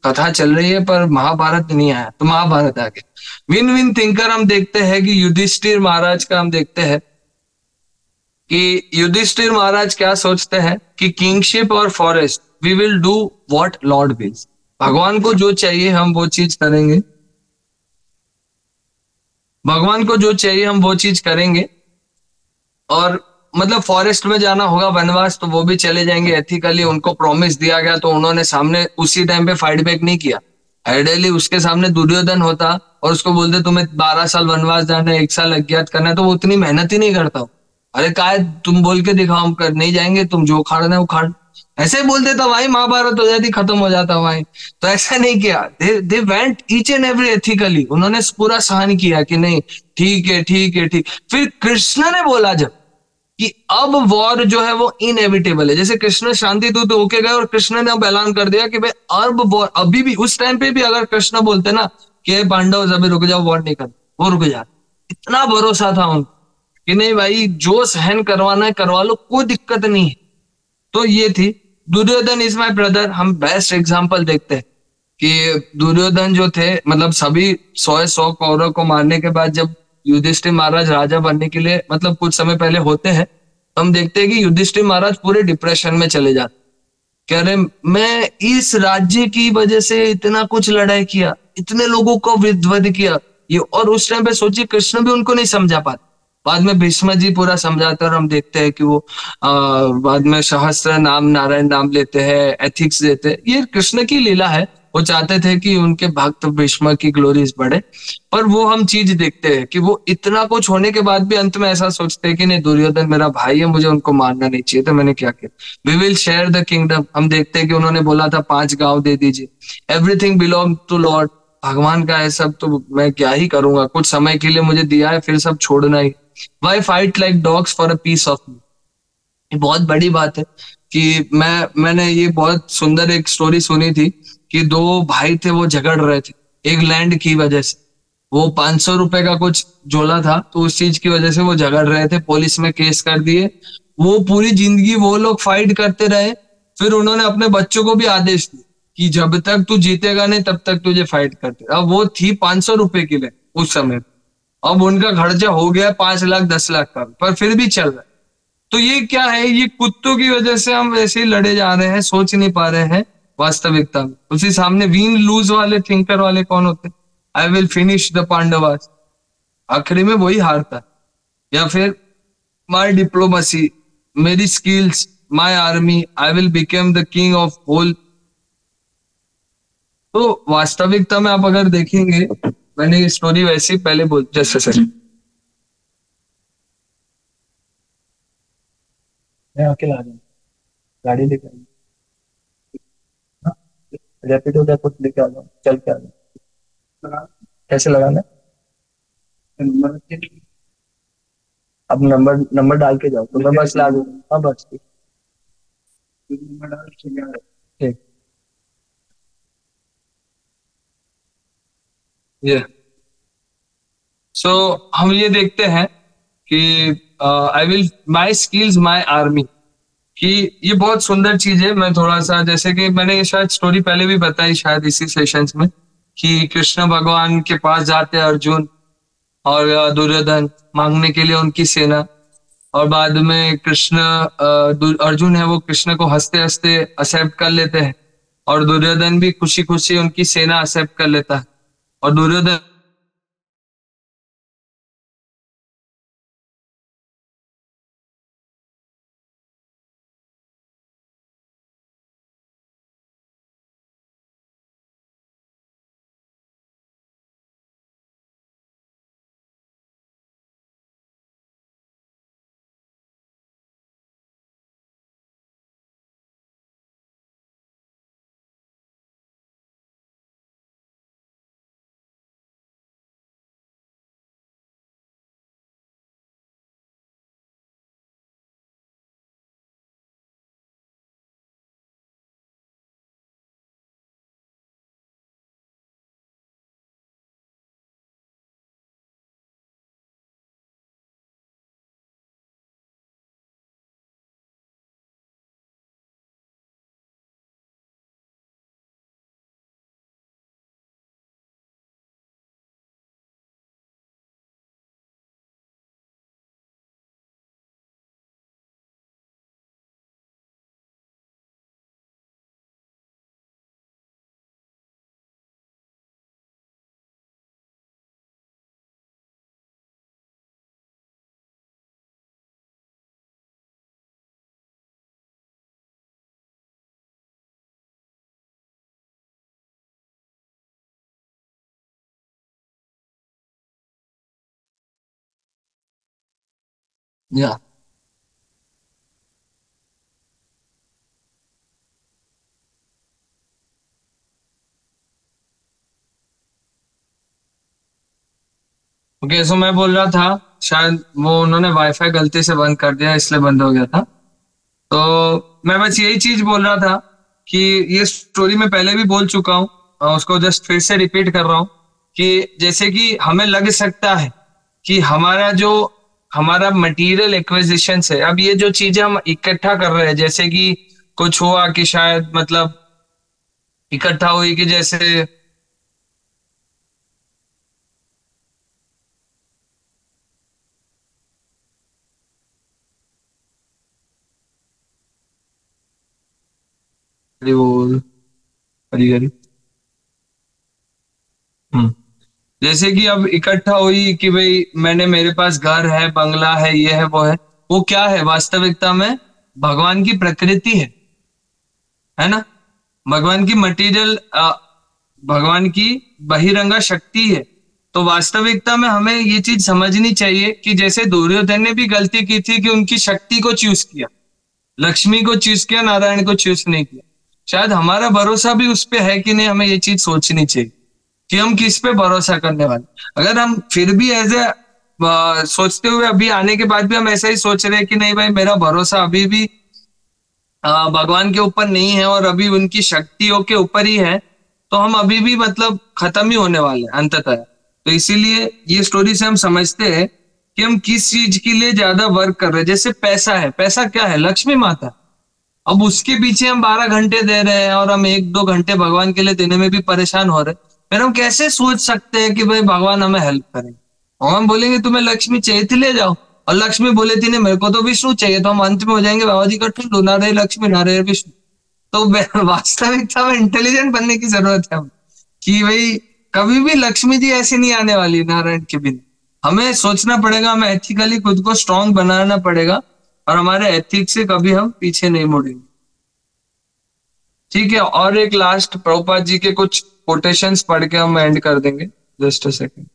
कथा चल रही है पर महाभारत नहीं आया, तो महाभारत आ गया। विन विन थिंकर हम देखते हैं कि युधिष्ठिर महाराज का हम देखते हैं कि युधिष्ठिर महाराज क्या सोचते हैं कि किंगशिप और forest, we will do what lord wills, भगवान को जो चाहिए हम वो चीज करेंगे, भगवान को जो चाहिए हम वो चीज करेंगे, और मतलब फॉरेस्ट में जाना होगा वनवास तो वो भी चले जाएंगे एथिकली, उनको प्रॉमिस दिया गया तो उन्होंने सामने उसी टाइम पे फाइट बैक नहीं किया। आइडियली उसके सामने दुर्योधन होता और उसको बोलते तुम्हें 12 साल वनवास जाना है, 1 साल अज्ञात करना है, तो वो उतनी मेहनत ही नहीं करता। अरे काय तुम बोल के दिखाओ, हम कर नहीं जाएंगे, तुम जो उखाड़ना है उखाड़, ऐसे ही बोल देता भाई, महाभारत हो जाती, खत्म हो जाता भाई। तो ऐसा नहीं किया, they went each and every ethically, उन्होंने पूरा सहन किया कि नहीं ठीक है ठीक है ठीक। फिर कृष्ण ने बोला जब कि अब वॉर जो है वो इनएविटेबल है, जैसे कृष्ण शांति दूत होके गए और कृष्ण ने अब ऐलान कर दिया कि भाई अब वॉर, अभी भी उस टाइम पे भी अगर कृष्ण बोलते ना कि पांडव अभी रुक जाओ, वॉर नहीं कर, वो रुक जाते, इतना भरोसा था उनको कि नहीं भाई जो सहन करवाना है करवा लो, कोई दिक्कत नहीं है। तो ये थी दुर्योधन इज माई ब्रदर, हम बेस्ट एग्जाम्पल देखते हैं कि दुर्योधन जो थे, मतलब सभी 100 कौरव को मारने के बाद जब युधिष्ठिर महाराज राजा बनने के लिए मतलब कुछ समय पहले होते हैं, तो हम देखते हैं कि युधिष्ठिर महाराज पूरे डिप्रेशन में चले जाते, कह रहे मैं इस राज्य की वजह से इतना कुछ लड़ाई किया, इतने लोगों को वध किया ये, और उस टाइम पे सोचिए कृष्ण भी उनको नहीं समझा पाते। बाद में भीष्म जी पूरा समझाते और हम देखते हैं कि वो बाद में सहस्त्र नाम नारायण नाम लेते हैं, एथिक्स देते हैं, ये कृष्ण की लीला है। वो चाहते थे कि उनके भक्त भीष्म की ग्लोरीज बढ़े, पर वो हम चीज देखते हैं कि वो इतना कुछ होने के बाद भी अंत में ऐसा सोचते हैं कि नहीं दुर्योधन मेरा भाई है, मुझे उनको मारना नहीं चाहिए, तो मैंने क्या किया, we will share the kingdom. हम देखते हैं कि उन्होंने बोला था 5 गांव दे दीजिए, एवरीथिंग बिलोंग टू लॉर्ड, भगवान का है सब, तो मैं क्या ही करूंगा, कुछ समय के लिए मुझे दिया है फिर सब छोड़ना ही। Why fight like dogs for a piece of me, ये बहुत बड़ी बात है कि मैंने ये बहुत सुंदर एक स्टोरी सुनी थी कि 2 भाई थे, वो झगड़ रहे थे एक लैंड की वजह से, वो 500 रुपए का कुछ झोला था, तो उस चीज की वजह से वो झगड़ रहे थे, पुलिस में केस कर दिए, वो पूरी जिंदगी वो लोग फाइट करते रहे। फिर उन्होंने अपने बच्चों को भी आदेश दिया कि जब तक तू जीतेगा नहीं तब तक तुझे फाइट करते। अब वो थी 500 रुपए के लिए उस समय, अब उनका खर्चा हो गया 5 लाख 10 लाख का, पर फिर भी चल रहा है। तो ये क्या है, ये कुत्तों की वजह से हम ऐसे ही लड़े जा रहे हैं, सोच नहीं पा रहे हैं वास्तविकता में। उसी सामने विन लूज वाले थिंकर वाले कौन होते, I will finish the Pandavas, आखिरी में वही हारता है। या फिर माई डिप्लोमेसी, मेरी skills, my army, I will become the king of whole. तो वास्तविकता में आप अगर देखेंगे, मैंने ये स्टोरी वैसी पहले बोल जैसे सर मैं अकेला आ जाऊँ, गाड़ी लेके आ जाऊँ, रैपिडो का कुछ लेके आ जाऊँ, चल के आ जाऊँ, कैसे लगाना है? अब नंबर नंबर डाल के जाओ, तो मैं बस ला दूँ। हाँ बस ठीक। नंबर डाल के जाओ। ठीक। ये सो हम ये देखते हैं कि I will my skills my army, कि ये बहुत सुंदर चीज है। मैं थोड़ा सा, जैसे कि मैंने ये शायद स्टोरी पहले भी बताई शायद इसी सेशंस में, कि कृष्ण भगवान के पास जाते हैं अर्जुन और दुर्योधन मांगने के लिए उनकी सेना, और बाद में कृष्ण अर्जुन है वो कृष्ण को हंसते हंसते एक्सेप्ट कर लेते हैं, और दुर्योधन भी खुशी खुशी उनकी सेना एक्सेप्ट कर लेता है। और दुर्योधन या ओके, सो मैं बोल रहा था, शायद वो उन्होंने वाईफाई गलती से बंद कर दिया इसलिए बंद हो गया था। तो मैं बस यही चीज बोल रहा था कि ये स्टोरी मैं पहले भी बोल चुका हूँ, उसको जस्ट फिर से रिपीट कर रहा हूँ, कि जैसे कि हमें लग सकता है कि हमारा मटेरियल एक्विजिशन है, अब ये जो चीजें हम इकट्ठा कर रहे हैं, जैसे कि कुछ हुआ कि शायद मतलब इकट्ठा हुई कि जैसे हरी बोल, हरी हरी। हम्म। जैसे कि अब इकट्ठा हुई कि भाई मैंने, मेरे पास घर है, बंगला है, ये है वो है, वो क्या है वास्तविकता में? भगवान की प्रकृति है ना? भगवान की मटेरियल, भगवान की बहिरंगा शक्ति है। तो वास्तविकता में हमें ये चीज समझनी चाहिए कि जैसे दुर्योधन ने भी गलती की थी कि उनकी शक्ति को चूज किया, लक्ष्मी को चूज किया, नारायण को चूज नहीं किया। शायद हमारा भरोसा भी उस पे है कि नहीं, हमें ये चीज सोचनी चाहिए कि हम किस पे भरोसा करने वाले। अगर हम फिर भी एज ए सोचते हुए अभी आने के बाद भी हम ऐसा ही सोच रहे हैं कि नहीं भाई मेरा भरोसा अभी भी भगवान के ऊपर नहीं है और अभी उनकी शक्तियों के ऊपर ही है, तो हम अभी भी मतलब खत्म ही होने वाले हैं अंततः। तो इसीलिए ये स्टोरी से हम समझते हैं कि हम किस चीज के लिए ज्यादा वर्क कर रहे हैं। जैसे पैसा है, पैसा क्या है? लक्ष्मी माता। अब उसके पीछे हम 12 घंटे दे रहे हैं और हम 1-2 घंटे भगवान के लिए देने में भी परेशान हो रहे हैं। फिर हम कैसे सोच सकते हैं कि भाई भगवान हमें हेल्प करें? और हम बोलेंगे तुम्हें लक्ष्मी चाहिए थी ले जाओ, और लक्ष्मी बोले थी नहीं मेरे को तो विष्णु चाहिए, तो हम अंत में हो जाएंगे बाबा जी का ठुल्लू, ना रहे लक्ष्मी ना रहे विष्णु। तो वास्तविकता में इंटेलिजेंट बनने की जरूरत है कि भाई कभी भी लक्ष्मी जी ऐसे नहीं आने वाली नारायण के बिना। हमें सोचना पड़ेगा, हमें एथिकली खुद को स्ट्रांग बनाना पड़ेगा, और हमारे एथिक्स से कभी हम पीछे नहीं मुड़ेंगे। ठीक है, और एक लास्ट प्रभुपाद जी के कुछ कोटेशंस पढ़ के हम एंड कर देंगे। Just a second.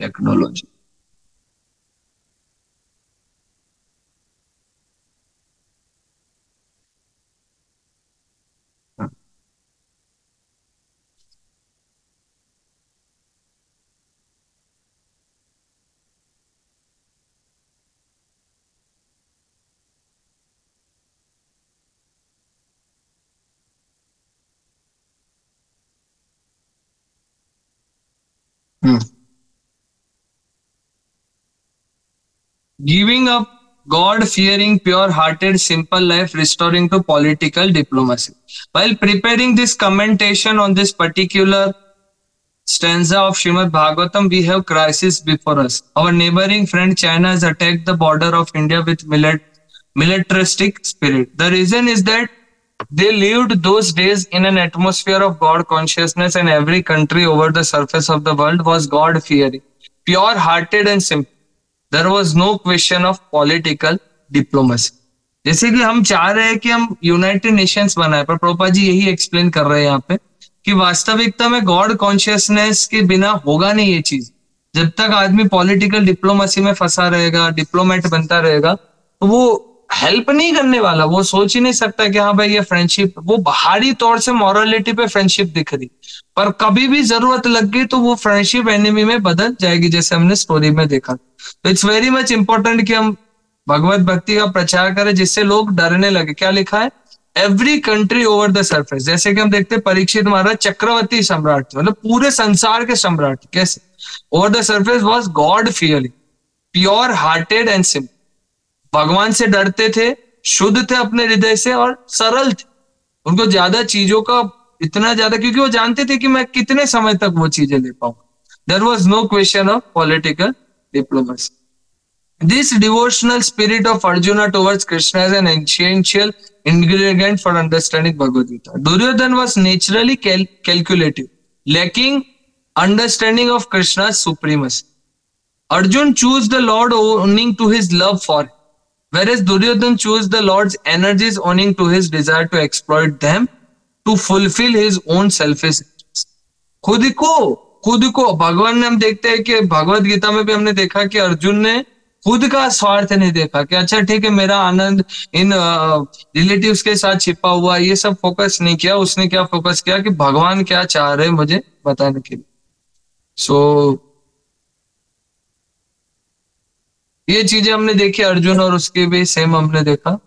Technology. Giving up God-fearing, pure-hearted, simple life, restoring to political diplomacy. While preparing this commentation on this particular stanza of Srimad Bhagavatam, we have crisis before us. Our neighboring friend China has attacked the border of India with militaristic spirit. The reason is that they lived those days in an atmosphere of God consciousness, and every country over the surface of the world was God-fearing, pure-hearted and simple. There was no question of political diplomacy. जैसे कि हम चाह रहे हैं कि हम यूनाइटेड नेशंस बनाए, पर प्रभुपाद जी यही एक्सप्लेन कर रहे हैं यहाँ पे कि वास्तविकता में गॉड कॉन्शियसनेस के बिना होगा नहीं ये चीज। जब तक आदमी पॉलिटिकल डिप्लोमेसी में फंसा रहेगा, डिप्लोमेट बनता रहेगा, तो वो हेल्प नहीं करने वाला। वो सोच ही नहीं सकता कि हाँ भाई ये फ्रेंडशिप, वो बाहरी तौर से मॉरलिटी पे फ्रेंडशिप दिख रही, पर कभी भी जरूरत लग गई तो वो फ्रेंडशिप एनिमी में बदल जाएगी, जैसे हमने स्टोरी में देखा। तो इट्स वेरी मच इंपॉर्टेंट कि हम भगवत भक्ति का प्रचार करें जिससे लोग डरने लगे। क्या लिखा है? Every country over the surface. जैसे कि हम देखते हैं परीक्षित महाराज चक्रवर्ती सम्राट, मतलब पूरे संसार के सम्राट। कैसे? Over the surface was God fearing, pure hearted and simple. भगवान से डरते थे, शुद्ध थे अपने हृदय से और सरल थे। उनको ज्यादा चीजों का इतना ज्यादा, क्योंकि वो जानते थे कि मैं कितने समय तक वो चीजें ले पाऊंगा। There was no question of political diplomacy. This devotional spirit of Arjuna towards Krishna is an essential ingredient for understanding Bhagavad Gita. Duryodhana was naturally calculative, lacking understanding of Krishna's supremacy. Arjuna chose the Lord owing to his love for him, whereas Duryodhana chose the Lord's energies owing to his desire to exploit them to fulfill his own selfish interests. खुद को भगवान ने, हम देखते हैं कि भगवत गीता में भी हमने देखा कि अर्जुन ने खुद का स्वार्थ नहीं देखा कि अच्छा ठीक है मेरा आनंद इन रिलेटिव्स के साथ छिपा हुआ, ये सब फोकस नहीं किया। उसने क्या फोकस किया कि भगवान क्या चाह रहे मुझे बताने के लिए। ये चीजें हमने देखी अर्जुन और उसके भी सेम हमने देखा,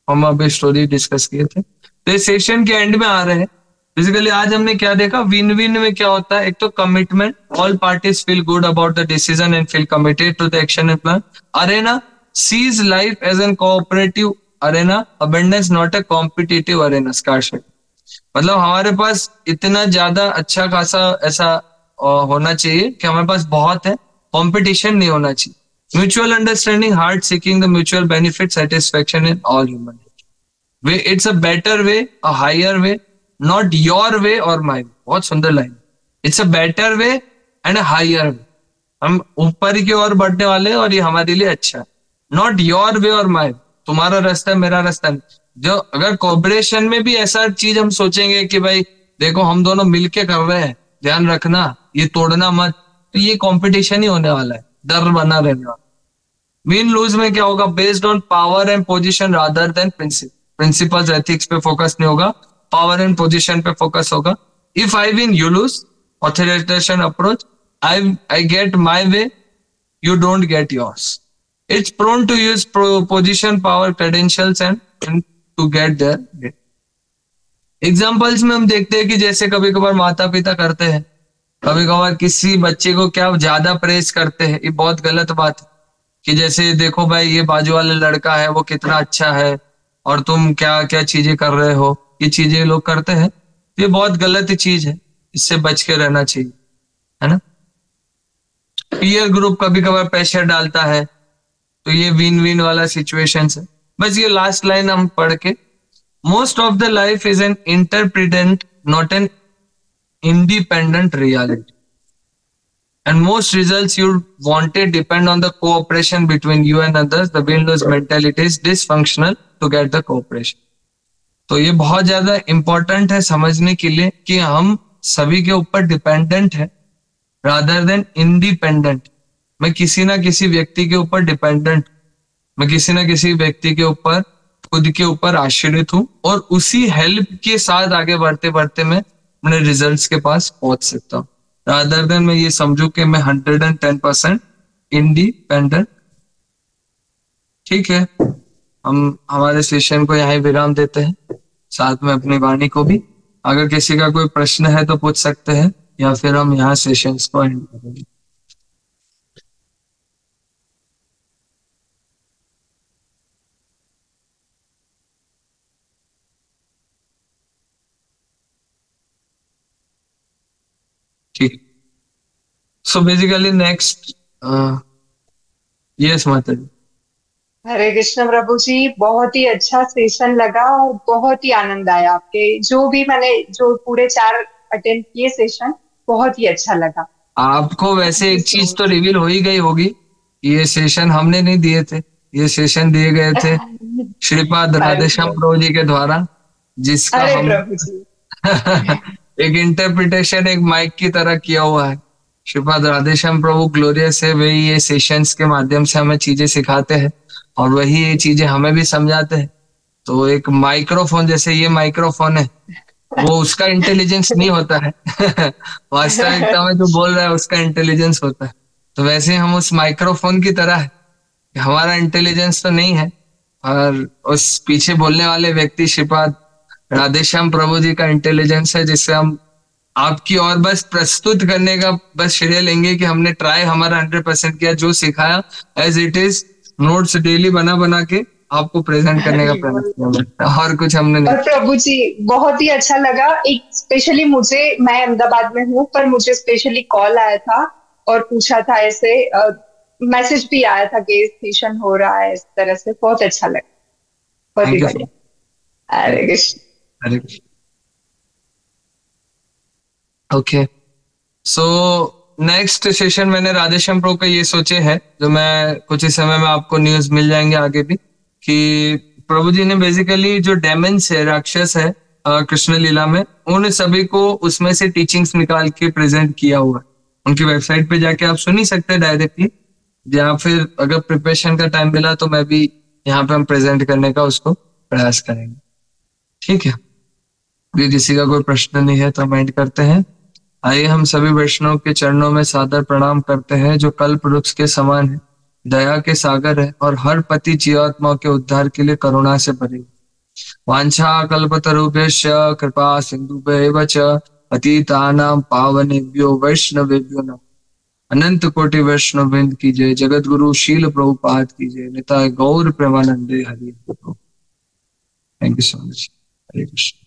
हम अभी स्टोरी डिस्कस किए थे। तो सेशन के एंड में आ रहे हैं। बेसिकली आज हमने क्या देखा, विन विन में क्या होता है? एक तो commitment, all parties feel good about the decision and feel committed to the action and plan. Arena sees life as an cooperative arena, abundance not a competitive arena, scarcity. मतलब हमारे पास इतना ज्यादा अच्छा खासा ऐसा होना चाहिए कि हमारे पास बहुत है, कॉम्पिटिशन नहीं होना चाहिए। Mutual understanding, heart seeking the mutual benefit, satisfaction in all human way. It's a better way, a higher way, not your way और माई वे। बहुत सुंदर line. It's a better way and a higher way. हम ऊपर की ओर बढ़ने वाले हैं और ये हमारे लिए अच्छा है। नॉट योर वे और माई वे, तुम्हारा रास्ता है मेरा रास्ता नहीं। जो अगर कोऑपरेशन में भी ऐसा चीज हम सोचेंगे कि भाई देखो हम दोनों मिलके कर रहे हैं, ध्यान रखना ये तोड़ना मत, तो ये कंपटीशन ही होने वाला है, डर बना रहने वाला। विन लूज में क्या होगा? Based on power and position rather than principles, ethics पे फोकस नहीं होगा, पावर एंड पोजीशन पे फोकस होगा। If I win you lose, authorization approach, I get my way, you don't get yours. It's prone to use position, power, credentials and to get there. Examples में हम देखते हैं कि जैसे कभी कभार माता पिता करते हैं, कभी कभार किसी बच्चे को क्या ज्यादा प्रेस करते हैं। ये बहुत गलत बात है कि जैसे देखो भाई ये बाजू वाला लड़का है वो कितना अच्छा है और तुम क्या क्या चीजें कर रहे हो, ये चीजें लोग करते हैं। ये बहुत गलत चीज है, इससे बच के रहना चाहिए, है ना। पीयर ग्रुप कभी कभार प्रेशर डालता है, तो ये विन विन वाला सिचुएशन है। बस ये लास्ट लाइन हम पढ़ के, most of the life is an interpretant not an independent reality, and most results you wanted depend on the cooperation between you and others. The win-lose mentality is dysfunctional to get the cooperation. तो ये बहुत ज्यादा इंपॉर्टेंट है समझने के लिए कि हम सभी के ऊपर डिपेंडेंट है रादर देन इंडिपेंडेंट। मैं किसी ना किसी व्यक्ति के ऊपर डिपेंडेंट, मैं किसी ना किसी व्यक्ति के ऊपर, खुद के ऊपर आश्रित हूँ, और उसी हेल्प के साथ आगे बढ़ते बढ़ते मैं अपने रिजल्ट्स के पास पहुंच सकता हूँ, रादर देन मैं ये समझू कि मैं 110% इंडिपेंडेंट। ठीक है, हम हमारे सेशन को यहाँ विराम देते हैं, साथ में अपनी वाणी को भी। अगर किसी का कोई प्रश्न है तो पूछ सकते हैं, या फिर हम यहाँ सेशंस को एंड करेंगे। ठीक, सो बेसिकली नेक्स्ट, यस माता जी। हरे कृष्ण प्रभु जी, बहुत ही अच्छा सेशन लगा और बहुत ही आनंद आया। आपके जो पूरे 4 अटेंड किए सेशन, बहुत ही अच्छा लगा। आपको वैसे एक चीज तो रिवील हो ही गई होगी, ये सेशन हमने नहीं दिए थे, ये सेशन दिए गए थे श्रीपाद राधेश्याम प्रभु जी के द्वारा, जिसका अरे हम प्रभु जी एक इंटरप्रिटेशन एक माइक की तरह किया हुआ है। श्रीपाद राधेश्याम प्रभु ग्लोरियस है, वही ये सेशंस के माध्यम से हमें चीजें सिखाते हैं और वही ये चीजें हमें भी समझाते हैं। तो एक माइक्रोफोन, जैसे ये माइक्रोफोन है, वो उसका इंटेलिजेंस नहीं होता है वास्तविकता में जो बोल रहा है उसका इंटेलिजेंस होता है। तो वैसे हम उस माइक्रोफोन की तरह है, हमारा इंटेलिजेंस तो नहीं है, और उस पीछे बोलने वाले व्यक्ति श्रीपाद राधेश्याम प्रभु जी का इंटेलिजेंस है, जिससे हम आपकी और बस प्रस्तुत करने का बस श्रेय लेंगे कि हमने ट्राई हमारा 100% किया, जो सिखाया as it is notes daily बना बना के आपको प्रेजेंट करने का प्रयास किया, और कुछ हमने नहीं। और प्रभु जी बहुत ही अच्छा लगा। एक स्पेशली मैं अहमदाबाद में हूँ, पर मुझे स्पेशली कॉल आया था और पूछा था, ऐसे मैसेज भी आया था कि सेशन हो रहा है, इस तरह से बहुत अच्छा लगा, बहुत ही बढ़िया। Hare Krishna. Hare Krishna. Okay, so next session मैंने राधेश्याम प्रो का ये सोचे है, जो मैं कुछ ही समय में आपको न्यूज मिल जाएंगे आगे भी, कि प्रभु जी ने बेसिकली जो डेमन्स है, राक्षस है कृष्ण लीला में, उन सभी को उसमें से टीचिंग्स निकाल के प्रेजेंट किया हुआ है। उनकी वेबसाइट पे जाके आप सुन ही सकते हैं डायरेक्टली, या फिर अगर प्रिपरेशन का टाइम मिला तो मैं भी यहाँ पे हम प्रेजेंट करने का उसको प्रयास करेंगे। ठीक है, भी किसी का कोई प्रश्न नहीं है तो हम एंड करते हैं। आइए हम सभी वैष्णव के चरणों में सादर प्रणाम करते हैं, जो कल्प वृक्ष के समान है, दया के सागर है और हर पति जीवात्मा के उद्धार के लिए करुणा से भरे। वांछा कल्पतरुभ्यश्च कृपा सिंधुभ्यैव च पतितानां पावनेभ्यो वैष्णवेभ्यो नमः। अनंत कोटि वैष्णव वृंद की जय, जगत गुरु शील प्रभुपाद की जय, निताय गौर प्रेमानंदे Hari. Thank you so much. Hare Krishna.